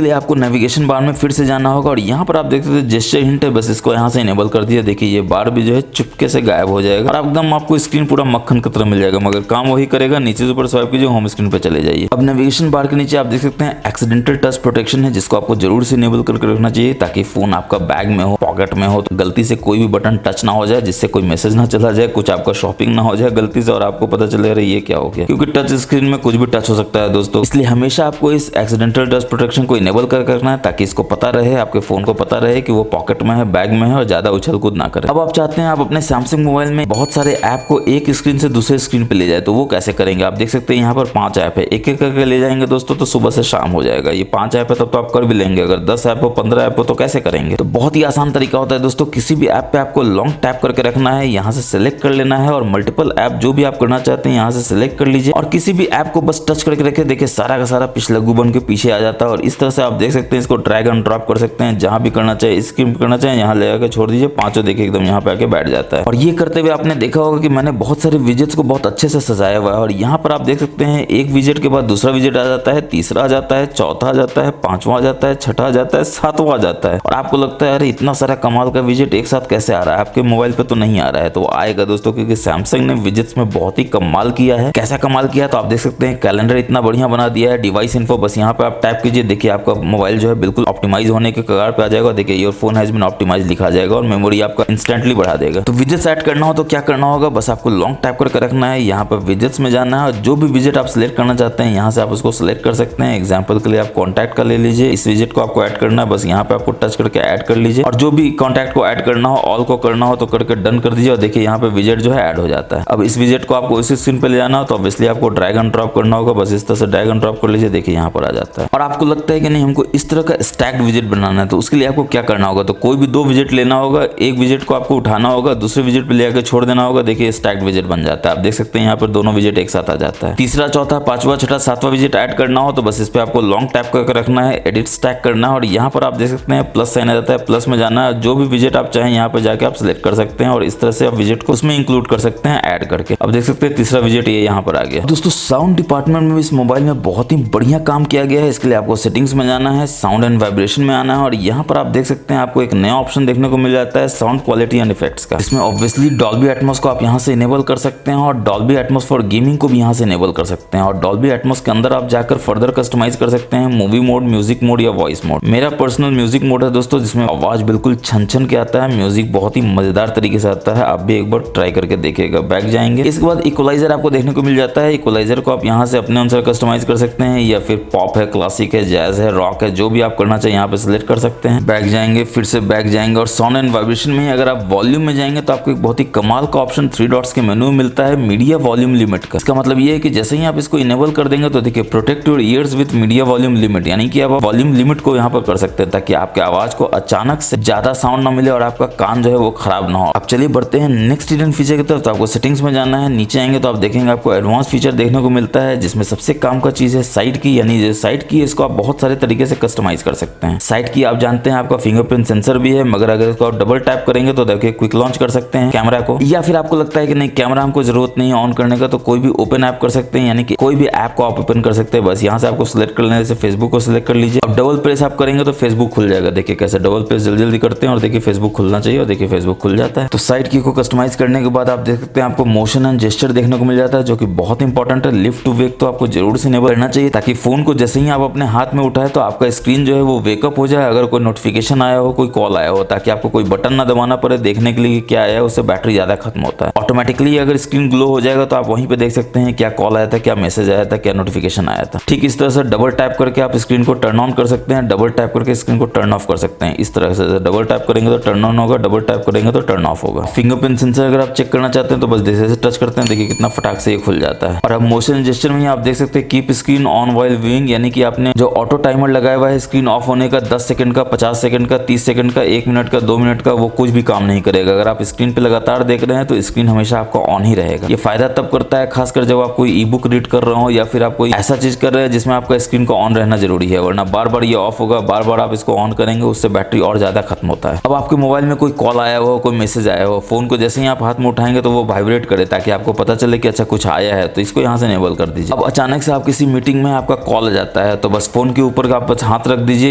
लिए आपको नेविगेशन बार में फिर से जाना होगा और यहाँ पर आप देखते थे जेस्चर हिंट है, बस इसको यहाँ से इनेबल कर दिया। देखिए ये बार भी जो है चुपके से गायब हो जाएगा और एकदम आपको स्क्रीन पूरा मक्खन की तरह मिल जाएगा, मगर काम वही करेगा। नीचे से ऊपर स्वाइप कीजिए, होम स्क्रीन पे चले जाइए। अब नेविगेशन बार के नीचे आप देख सकते हैं एक्सीडेंटल टच प्रोटेक्शन है, जिसको आपको जरूर से इनेबल करके रखना चाहिए ताकि फोन आपका बैग में हो, पॉकेट में हो, तो गलती से कोई भी बटन टच ना हो जाए, जिससे कोई मैसेज ना चला जाए, कुछ आपका शॉपिंग ना हो जाए गलती से और आपको पता चले अरे ये क्या हो गया, क्योंकि टच स्क्रीन में कुछ भी टच हो सकता है दोस्तों। इसलिए हमेशा आपको इस एक्सीडेंटल टच प्रोटेक्शन को इनेबल करके रखना है ताकि इसको पता रहे, आपके फोन को पता रहे कि वो पॉकेट में है, बैग में है और ज्यादा उछल कूद ना करे। अब आप चाहते हैं आप अपने सैमसंग मोबाइल में बहुत सारे ऐप को एक स्क्रीन से दूसरे स्क्रीन पे ले जाए, तो वो कैसे करेंगे? आप देख सकते हैं यहाँ पर 5 ऐप है, एक एक करके ले जाएंगे दोस्तों तो सुबह से शाम हो जाएगा। ये 5 ऐप है तब तो आप कर भी लेंगे, अगर 10 ऐप हो 15 ऐप हो तो कैसे करेंगे? तो बहुत ही आसान तरीका होता है दोस्तों, किसी भी ऐप पे आपको लॉन्ग टैप करके रखना है, यहाँ से सिलेक्ट कर लेना है और मल्टीपल ऐप जो भी आप करना चाहते हैं यहाँ से सिलेक्ट कर लीजिए और किसी भी ऐप को बस टच करके रखे। देखिए सारा का सारा पिछलग्गू बन के पीछे आ जाता है और इस तरह से आप देख सकते हैं इसको ड्रैग एंड ड्रॉप कर सकते हैं, जहां भी करना चाहे स्क्रीन करना चाहे यहाँ ले आकर छोड़ दीजिए, पांचों देखिए एकदम यहाँ पे आके बैठ जाता है। और ये करते हुए आपने देखा होगा कि मैंने बहुत सारे विजेट्स को बहुत अच्छे से सजाया हुआ है और यहाँ पर आप देख सकते हैं एक विजेट के बाद दूसरा विजेट आ जाता है, तीसरा आ जाता है, चौथा आ जाता है, पांचवा आ जाता है, छठा आ जाता है, सातवां आ जाता है। और आपको लगता है अरे इतना सारा कमाल का विजेट एक साथ कैसे आ रहा है? आपके मोबाइल पे तो नहीं आ रहा है, तो आएगा दोस्तों, क्योंकि सैमसंग ने विजेट्स में बहुत ही कमाल किया है। कैसा कमाल किया तो आप देख सकते हैं कैलेंडर इतना बढ़िया बना दिया है, डिवाइस इन्फो बस यहाँ पे आप टैप कीजिए, देखिए आपका मोबाइल जो है बिल्कुल ऑप्टिमाइज होने के कगार पे आ जाएगा। देखिए your phone has been optimize लिखा जाएगा और मेमोरी आपका इंस्टेंटली बढ़ा देगा। तो विजेट्स ऐड करना हो तो क्या करना होगा, बस आपको लॉन्ग टैप करके रखना है, यहाँ पर विजेट्स में जाना है और जो भी विजेट आप सिलेक्ट करना चाहते हैं यहाँ से आप उसको सिलेक्ट कर सकते हैं। एग्जाम्पल के लिए आप कॉन्टैक्ट का ले लीजिए, इस विजेट को आपको ऐड करना है, बस यहाँ पे आपको टच करके ऐड कर लीजिए और जो भी कॉन्टैक्ट को ऐड करना हो, ऑल को करना हो तो करके डन कर दीजिए और देखिए यहाँ पे विजेट जो है ऐड हो जाता है। अब इस विजेट को आपको इस स्क्रीन पे ले जाना हो तो ऑब्वियसली आपको ड्रैग एंड ड्रॉप करना होगा, बस इस तरह से ड्रैग एंड ड्रॉप कर लीजिए, देखिए यहाँ पर आ जाता है। और आपको लगता है कि नहीं हमको इस तरह का स्टैक्ड विजेट बनाना है, तो उसके लिए आपको क्या करना होगा, तो कोई भी 2 विजेट लेना होगा, एक विजेट को आपको उठाना होगा, दूसरे विजेट पे ले आकर छोड़ देना होगा, देखिए स्टैक्ड विजेट बन जाता है। आप देख सकते हैं यहाँ पर दोनों विजेट एक साथ आ जाता है। तीसरा, चौथा, पांचवा, छठा, सातवां विजेट ऐड करना हो तो बस इस पे आपको लॉन्ग टैप करके रखना है, एडिट स्टैक करना है और यहाँ पर आप देख सकते हैं प्लस साइन आ जाता है, प्लस में जाना है, जो भी विजेट आप चाहें यहाँ पे जाके आप सिलेक्ट कर सकते हैं और इस तरह से आप विजेट को उसमें इंक्लूड कर सकते हैं ऐड करके। अब देख सकते हैं तीसरा विजेट ये यहाँ पर आ गया। दोस्तों साउंड डिपार्टमेंट में इस मोबाइल में बहुत ही बढ़िया काम किया गया है। इसके लिए आपको सेटिंग्स में जाना है, साउंड एंड वाइब्रेशन में आना है और यहाँ पर आप देख सकते हैं आपको एक नया ऑप्शन देखने को मिल जाता है साउंड क्वालिटी एंड इफेक्ट्स का। इसमें ऑब्वियसली डॉल्बी एटमॉस को आप यहाँ से इनेबल कर सकते हैं और डॉल्बी एटमॉस फॉर गेमिंग को भी यहाँ से इनेबल कर सकते हैं और डॉल्बी एटमॉस के अंदर आप जाकर फर्दर कस्टमाइज कर सकते हैं मूवी मोड, म्यूजिक मोड या वॉइस मोड। मेरा पर्सनल म्यूजिक मोड है दोस्तों, जिसमें आवाज बिल्कुल छन छन के आता है, म्यूजिक बहुत ही मजेदार तरीके से आता है। आप भी एक बार ट्राई करके देखिएगा। बैक जाएंगे, इसके बाद इक्वलाइजर आपको देखने को मिल जाता है। इक्वलाइजर को आप यहाँ से अपने अनुसार कस्टमाइज कर सकते हैं या फिर पॉप है, क्लासिक है, जैज है, रॉक है, जो भी आप करना चाहिए यहाँ पे सिलेक्ट कर सकते हैं। बैक जाएंगे, फिर से बैक जाएंगे और साउंड एंड वाइब्रेशन में अगर आप वॉल्यूम में जाएंगे तो आपको एक बहुत ही कमाल का ऑप्शन 3 डॉट्स के मेनू में मिलता है, मीडिया वॉल्यूम लिमिट का। इसका मतलब ये है कि जैसे ही आप इसको इनेबल कर देंगे तो देखिए protect your ears with media volume limit, यानी कि आप वॉल्यूम लिमिट को यहाँ पर कर सकते हैं ताकि आपके आवाज को अचानक से ज्यादा साउंड ना मिले और आपका कान जो है वो खराब ना हो। अब चलिए बढ़ते हैं नेक्स्ट हिडन फीचर की तरफ। तो आपको सेटिंग्स में जाना है, नीचे आएंगे तो आप देखेंगे आपको एडवांस फीचर देखने को मिलता है, जिसमें सबसे काम का चीज है साइड की, यानी जो साइड की इसको आप बहुत सारे तरीके से कस्टमाइज कर सकते हैं। साइड की आप जानते हैं आपका फिंगरप्रिंट सेंसर भी है, मगर अगर इसको आप डबल टैप करेंगे तो देखिए क्विक लॉन्च कर सकते हैं कैमरा को, या फिर आपको लगता है कि नहीं कैमरा हमको जरूरत नहीं है ऑन करने का, तो कोई भी ओपन ऐप कर सकते हैं, यानी कि कोई भी ऐप को आप ओपन कर सकते हैं। बस यहाँ से आपको सिलेक्ट कर लेना, जैसे फेसबुक को सिलेक्ट कर लीजिए। अब डबल प्रेस आप करेंगे तो फेसबुक खुल जाएगा। देखिए कैसे डबल प्रेस जल्दी जल्दी करते हैं और देखिए फेसबुक खुलना चाहिए और देखिए फेसबुक खुल जाता है। तो साइड की को कस्टमाइज करने के बाद आप देख सकते हैं आपको मोशन एंड जेस्चर देखने को मिल जाता है, जो कि बहुत इंपॉर्टेंट है। लिफ्ट टू वेक तो आपको जरूर से इनेबल करना चाहिए ताकि फोन को जैसे ही आप अपने हाथ में उठाए तो आपका स्क्रीन जो है वो वेकअप हो जाए, अगर कोई नोटिफिकेशन आया हो, कोई कॉल आया हो, ताकि आपको कोई बटन ना दबाना पड़े देखने के लिए क्या आया है, उससे बैटरी ज्यादा खत्म होता है। ऑटोमेटिकली अगर स्क्रीन ग्लो हो जाएगा तो आप वहीं पे देख सकते हैं क्या कॉल आया था, क्या मैसेज आया था, क्या नोटिफिकेशन आया था। ठीक इस तरह से डबल टैप करके आप स्क्रीन को टर्न ऑन कर सकते हैं, डबल टैप करके स्क्रीन को टर्न ऑफ कर सकते हैं। इस तरह से डबल टैप करेंगे तो टर्न ऑन होगा, डबल टैप करेंगे तो टर्न ऑफ होगा। फिंगरप्रिंट सेंसर अगर आप चेक करना चाहते हैं तो बस जैसे से टच करते हैं देखिए कितना फटाक से ये खुल जाता है। और अब मोशन जेस्चर में आप देख सकते हैं keep screen on while viewing, यानी कि आपने जो ऑटो टाइमर लगाया हुआ है स्क्रीन ऑफ होने का 10 सेकंड का, 50 सेकंड का, 30 सेकंड का, 1 मिनट का, 2 मिनट का, वो कुछ भी काम नहीं करेगा। अगर आप स्क्रीन पे लगातार देख रहे हैं तो स्क्रीन हमेशा आपका ऑन ही रहेगा। ये फायदा तब करता है खासकर जब आप कोई ई बुक रीड कर रहे हो या फिर आप कोई ऐसा चीज कर रहे हैं जिसमें आपका स्क्रीन को ऑन रहना जरूरी है, वरना बार बार ये ऑफ होगा, बार बार आप इसको ऑन करेंगे उससे बैटरी और ज्यादा खत्म होता है। अब आपके मोबाइल में कोई कॉल आया हो, कोई मैसेज आया हो, फोन को जैसे ही आप हाथ में उठाएंगे तो वो वाइब्रेट करे, ताकि आपको पता चले कि अच्छा कुछ आया है, तो इसको यहाँ से इनेबल कर दीजिए। अब अचानक से आप किसी मीटिंग में आपका कॉल आ जाता है, तो बस फोन के ऊपर का आप बस हाथ रख दीजिए,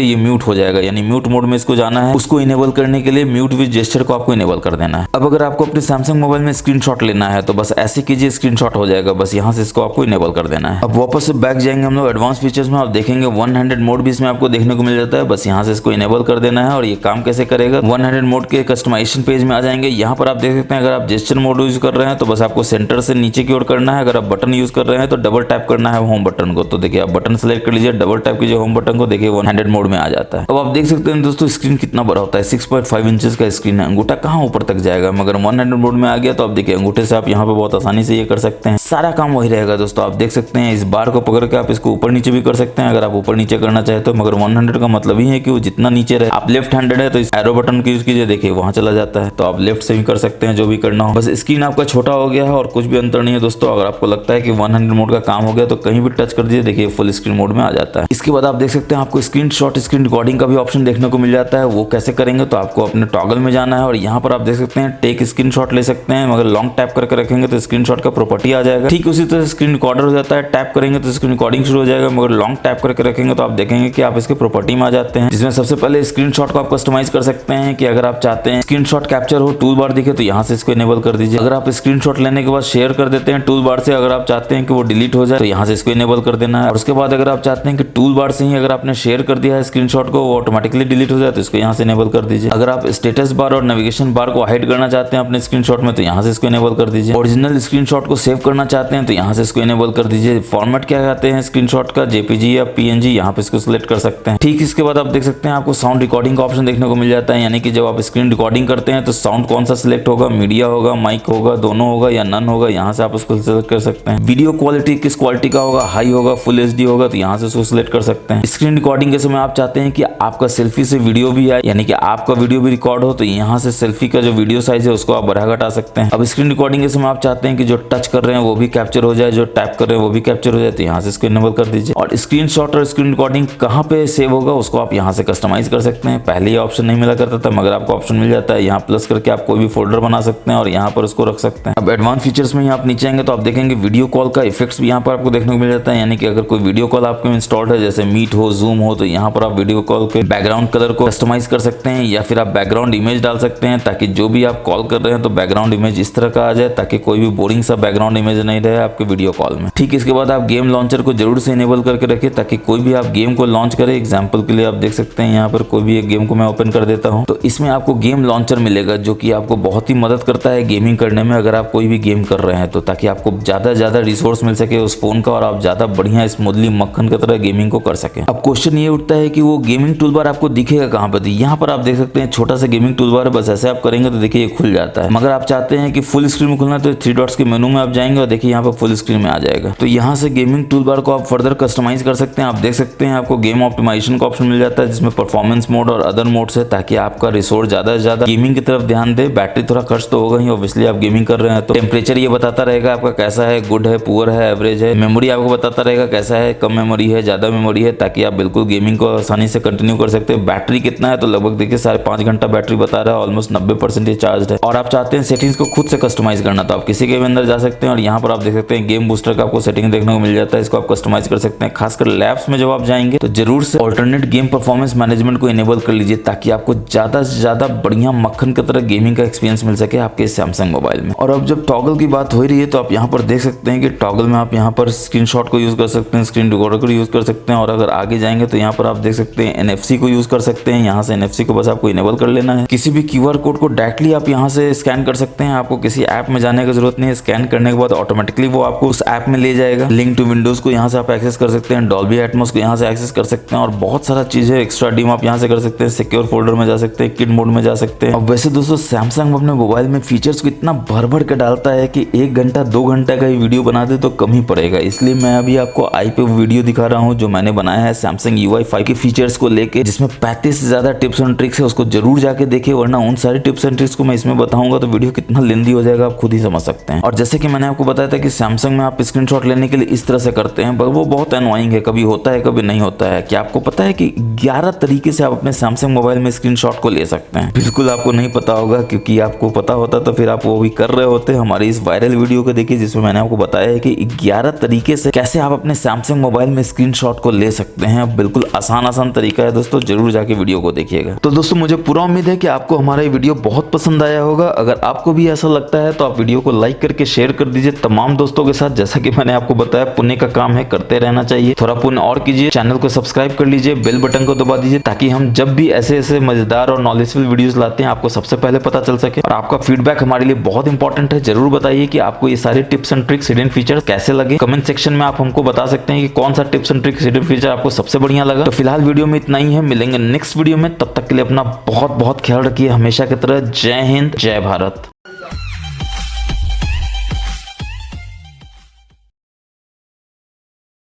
ये म्यूट हो जाएगा, यानी म्यूट मोड में इसको जाना है। उसको इनेबल करने के लिए म्यूट विद जेस्चर को आपको इनेबल कर देना है। अब अगर आपको अपने सैमसंग मोबाइल में स्क्रीनशॉट लेना है तो बस ऐसे कीजिए, स्क्रीनशॉट हो जाएगा, बस यहाँ से इसको आपको इनेबल कर देना है। अब वापस से बैक जाएंगे हम लोग एडवांस फीचर्स में, आप देखेंगे 100 मोड भी इसमें आपको देखने को मिल जाता है, बस यहाँ से इसको इनेबल कर देना है। और ये काम कैसे करेगा, 100 मोड के कस्टमाइजेशन पेज में आ जाएंगे। यहाँ पर आप देख सकते हैं अगर आप जेस्चर मोड यूज कर रहे हैं तो बस आपको सेंटर से नीचे की ओर करना है। अगर आप बटन यूज कर रहे हैं तो डबल टैप करना है होम बटन को। तो देखिए आप बटन सेलेक्ट कर लीजिए, डबल टैप कीजिए होम बटन को, देखिए 100 मोड में आ जाता है। अब आप देख सकते हैं दोस्तों स्क्रीन कितना बड़ा होता है, 6.5 इंचेस का स्क्रीन है, अंगूठा कहाँ ऊपर तक जाएगा। मगर 100 मोड में आ गया तो आप देखिए अंगूठे से आप यहाँ पे बहुत आसानी से ये कर सकते हैं, सारा काम वही रहेगा दोस्तों। आप देख सकते हैं इस बार को पकड़ के आप इसको ऊपर नीचे भी कर सकते हैं अगर आप ऊपर नीचे करना चाहे तो। मगर 100 का मतलब ही है कि वो जितना नीचे रहे, आप लेफ्ट हैंडेड है तो इस एरो बटन की यूज कीजिए, देखिए वहां चला जाता है। तो आप लेफ्ट से भी कर सकते हैं जो भी करना हो। बस स्क्रीन आपका छोटा हो गया है और कुछ भी अंतर नहीं है दोस्तों। अगर आपको लगता है कि 100 मोड का काम हो गया तो कहीं भी टच कर दीजिए, देखिए फुल स्क्रीन मोड में आ जाता है। इसके बाद आप देख सकते हैं आपको स्क्रीनशॉट स्क्रीन रिकॉर्डिंग का भी ऑप्शन देखने को मिल जाता है। वो कैसे करेंगे, तो आपको अपने टॉगल में जाना है और यहाँ पर आप देख सकते हैं टेक स्क्रीनशॉट ले सकते हैं। मगर लॉन्ग टैप करके रखेंगे तो स्क्रीनशॉट का प्रॉपर्टी आ जाएगा। ठीक उसी तरह स्क्रीन रिकॉर्डर हो जाता है, टैप करेंगे तो स्क्रीन रिकॉर्डिंग शुरू हो जाएगा। मगर लॉन्ग टैप करके रखेंगे तो आप देखेंगे कि आप इसके प्रॉपर्टी में आ जाते हैं, जिसमें सबसे पहले स्क्रीनशॉट को आप कस्टमाइज कर सकते हैं कि अगर आप चाहते हैं स्क्रीनशॉट कैप्चर हो, टूल बार दिखे, तो यहाँ से इसको इनेबल कर दीजिए। अगर आप स्क्रीनशॉट लेने के बाद शेयर कर देते हैं टूल बार से, अगर आप चाहते हैं कि वो डिलीट हो जाए तो यहाँ से इसको इनेबल कर देना है। और उसके बाद अगर आप चाहते हैं कि टूल बार से ही अगर आपने शेयर कर दिया है स्क्रीनशॉट को वो ऑटोमेटिकली डिलीट हो जाए तो इसको यहाँ से इनेबल कर दीजिए। अगर आप स्टेटस बार और नेविगेशन बार को हाइड करना चाहते हैं अपने स्क्रीनशॉट में तो यहाँ से इसको इनेबल कर दीजिए। ओरिजिनल स्क्रीनशॉट को सेव करना चाहते हैं तो यहाँ से इसको इनेबल कर दीजिए। फॉर्मेट क्या कहते हैं स्क्रीनशॉट का, जेपीजी या पीएनजी, यहाँ पे इसको सिलेक्ट कर सकते हैं। ठीक इसके बाद आप देख सकते हैं आपको साउंड रिकॉर्डिंग का ऑप्शन देखने को मिल जाता है, यानी कि जब आप स्क्रीन रिकॉर्डिंग करते हैं तो साउंड कौन सा सिलेक्ट होगा, मीडिया होगा, माइक होगा, दोनों होगा या नन होगा, यहाँ से आप उसको सिलेक्ट कर सकते हैं। वीडियो क्वालिटी किस क्वालिटी का होगा, हाई होगा, फुल एचडी होगा, तो यहाँ से उसको सिलेक्ट कर सकते हैं। स्क्रीन रिकॉर्डिंग के समय आप चाहते हैं कि आपका सेल्फी से वीडियो भी आए, यानी कि आपका वीडियो भी रिकॉर्ड हो, तो यहाँ से सेल्फी का जो वीडियो साइज है उसको आप बढ़ा घटा सकते हैं। अब स्क्रीन रिकॉर्डिंग के समय आप चाहते हैं कि जो टच कर रहे हैं वो भी कैप्चर हो जाए, जो टैप कर रहे हैं वो भी कैप्चर हो जाए, तो यहाँ से इसको इनेबल कर दीजिए। और स्क्रीनशॉट और स्क्रीन रिकॉर्डिंग कहाँ पे सेव होगा उसको आप यहाँ से कस्टमाइज कर सकते हैं। पहले ये ऑप्शन नहीं मिला करता था, मगर आपको ऑप्शन मिल जाता है। यहाँ प्लस करके आप कोई भी फोल्डर बना सकते हैं और यहाँ पर उसको रख सकते हैं। अब एडवांस फीचर्स में आप नीचे आएंगे तो आप देखेंगे वीडियो कॉल का इफेक्ट्स भी यहाँ पर आपको देखने को मिल जाता है, यानी कि अगर कोई वीडियो कॉल आपको इंस्टॉल्ड है जैसे मीट हो, जूम हो, तो यहाँ पर आप वीडियो कॉल के बैकग्राउंड कलर को कस्टमाइज कर सकते हैं या फिर आप बैकग्राउंड इमेज डाल सकते हैं, ताकि जो भी आप कॉल कर रहे हैं तो बैकग्राउंड इमेज इस तरह का आ जाए, ताकि कोई भी बोरिंग सा बैकग्राउंड इमेज नहीं रहे आपके वीडियो कॉल में। ठीक इसके बाद आप गेम लॉन्चर को जरूर से इनेबल करके रखिए, ताकि कोई भी आप गेम को लॉन्च करें। एग्जाम्पल के लिए आप देख सकते हैं यहाँ पर कोई भी एक गेम को मैं ओपन कर देता हूँ तो इसमें आपको गेम लॉन्चर मिलेगा, जो कि आपको बहुत ही मदद करता है गेमिंग करने में अगर आप कोई भी गेम कर रहे हैं तो, ताकि आपको ज्यादा रिसोर्स मिल सके उस फोन का और आप ज्यादा बढ़िया स्मूथली मक्खन की तरह गेमिंग को कर सके। अब क्वेश्चन ये उठता है कि वो गेमिंग टूल बार आपको दिखेगा कहाँ पर, यहाँ पर आप देख सकते हैं छोटा सा गेमिंग टूल बार है, बस ऐसे आप करेंगे तो देखिए ये खुल जाता है। मगर आप चाहते हैं कि फुल स्क्रीन में खुलना तो 3 डॉट्स के मेनू में आप जाएंगे और देखिए यहाँ पर फुल स्क्रीन में आ जाएगा। तो यहाँ से गेमिंग टूल बार को आप फर्दर कस्टमाइज कर सकते हैं। आप देख सकते हैं आपको गेम ऑप्टिमाइजेशन का ऑप्शन मिल जाता है, जिसमें परफॉर्मेंस मोड और अदर मोड्स है, ताकि आपका रिसोर्स ज्यादा से ज्यादा गेमिंग की तरफ ध्यान दे। बैटरी थोड़ा खर्च तो होगा ही, ऑब्वियसली आप गेमिंग कर रहे हैं तो। टेम्परेचर ये बताता रहेगा आपका कैसा है, गुड है, पुअर है, एवरेज है। मेमोरी आपको बताता रहेगा कैसा है, कम मेमोरी है, ज्यादा मेमोरी है, ताकि आप बिल्कुल गेमिंग को आसानी से कंटिन्यू कर सकते हैं। बैटरी कितना है तो लगभग देखिए 5.5 घंटा बैटरी बता रहा है, ऑलमोस्ट 90% ये चार्ज है। और आप चाहते हैं सेटिंग्स को खुद से कस्टमाइज करना तो आप किसी के भी अंदर जा सकते हैं और यहाँ पर आप देख सकते हैं गेम बूस्टर का आपको सेटिंग देखने को मिल जाता है, इसको आप कस्टमाइज कर सकते हैं। खासकर लैब्स में जब आप जाएंगे तो जरूर से ऑल्टरनेट गेम परफॉर्मेंस मैनेजमेंट को इनेबल कर लीजिए, ताकि आपको ज्यादा से ज्यादा बढ़िया मक्खन की तरह गेमिंग का एक्सपीरियंस मिल सके आपके सैमसंग मोबाइल में। और अब जब टॉगल की बात हो रही है तो आप यहाँ पर देख सकते हैं कि टॉगल में आप यहाँ पर स्क्रीनशॉट को यूज कर सकते हैं, स्क्रीन रिकॉर्डर को यूज कर सकते हैं, और अगर आगे जाएंगे तो यहाँ पर आप देख सकते हैं NFC को यूज कर सकते हैं। यहाँ से NFC को बस आपको इनेबल कर लेना है। किसी भी QR कोड को डायरेक्टली आप यहाँ से स्कैन कर सकते हैं, आपको किसी ऐप में जाने की जरूरत नहीं है। स्कैन करने के बाद ऑटोमेटिकली वो आपको उस ऐप में ले जाएगा। लिंक टू विंडोज को यहाँ से आप एक्सेस कर सकते हैं, डॉल्बी एटमॉस को यहाँ से एक्सेस कर सकते हैं, और बहुत सारा चीजें एक्स्ट्रा डीम आप यहाँ से कर सकते हैं। सिक्योर फोल्डर में जा सकते हैं, किड मोड में जा सकते हैं। अब वैसे दोस्तों सैमसंग अपने मोबाइल में फीचर्स को इतना भर के डालता है कि 1 घंटा 2 घंटा का ही वीडियो बना दे तो कम ही पड़ेगा। इसलिए मैं अभी आपको आई पे वीडियो दिखा रहा हूँ जो मैंने बनाया है सैमसंग UI 5 के फीचर्स को लेके, जिसमें 35 से ज्यादा टिप्स एंड ट्रिक्स है। उसको जरूर जाके देखिए, वरना उन सारी टिप्स एंड ट्रिक्स को मैं इसमें बताऊंगा तो वीडियो कितना लेंदी हो जाएगा आप खुद ही समझ सकते हैं। और जैसे कि मैंने आपको बताया था कि सैमसंग में आप स्क्रीनशॉट लेने के लिए इस तरह से करते हैं, पर वो बहुत एनोइंग है, कभी होता है कभी नहीं होता है। क्या आपको पता है कि 11 तरीके से आप अपने सैमसंग मोबाइल में स्क्रीनशॉट को ले सकते हैं? बिल्कुल आपको नहीं पता होगा, क्योंकि आपको पता होता तो फिर आप वो भी कर रहे होते हमारी इस वायरल वीडियो को देखिए, जिसमें मैंने आपको बताया है कि 11 तरीके से कैसे आप अपने सैमसंग मोबाइल में स्क्रीनशॉट को ले सकते हैं। बिल्कुल आसान तरीका है दोस्तों, जरूर जाके वीडियो को देखिएगा। तो दोस्तों मुझे पूरा उम्मीद है कि आपको हमारा ये वीडियो बहुत पसंद आया होगा। अगर आपको भी ऐसा लगता है तो आप वीडियो को लाइक करके शेयर कर दीजिए तमाम दोस्तों के साथ। जैसा कि मैंने आपको बताया, पुण्य का काम है, करते रहना चाहिए। थोड़ा पुण्य और कीजिए, चैनल को सब्सक्राइब कर लीजिए, बेल बटन को दबा दीजिए, ताकि हम जब भी ऐसे मजेदार और नॉलेजफुल वीडियोस लाते हैं आपको सबसे पहले पता चल सके। और आपका फीडबैक हमारे लिए बहुत इंपॉर्टेंट है। जरूर बताइए कि आपको ये सारे tips and tricks, hidden features कैसे लगे। कमेंट सेक्शन में आप हमको बता सकते हैं कि कौन सा tips and tricks, hidden feature आपको सबसे बढ़िया लगा। तो फिलहाल वीडियो में इतना ही है, मिलेंगे नेक्स्ट वीडियो में। तब तक के लिए अपना बहुत ख्याल रखिए, हमेशा की तरह। जय हिंद, जय भारत।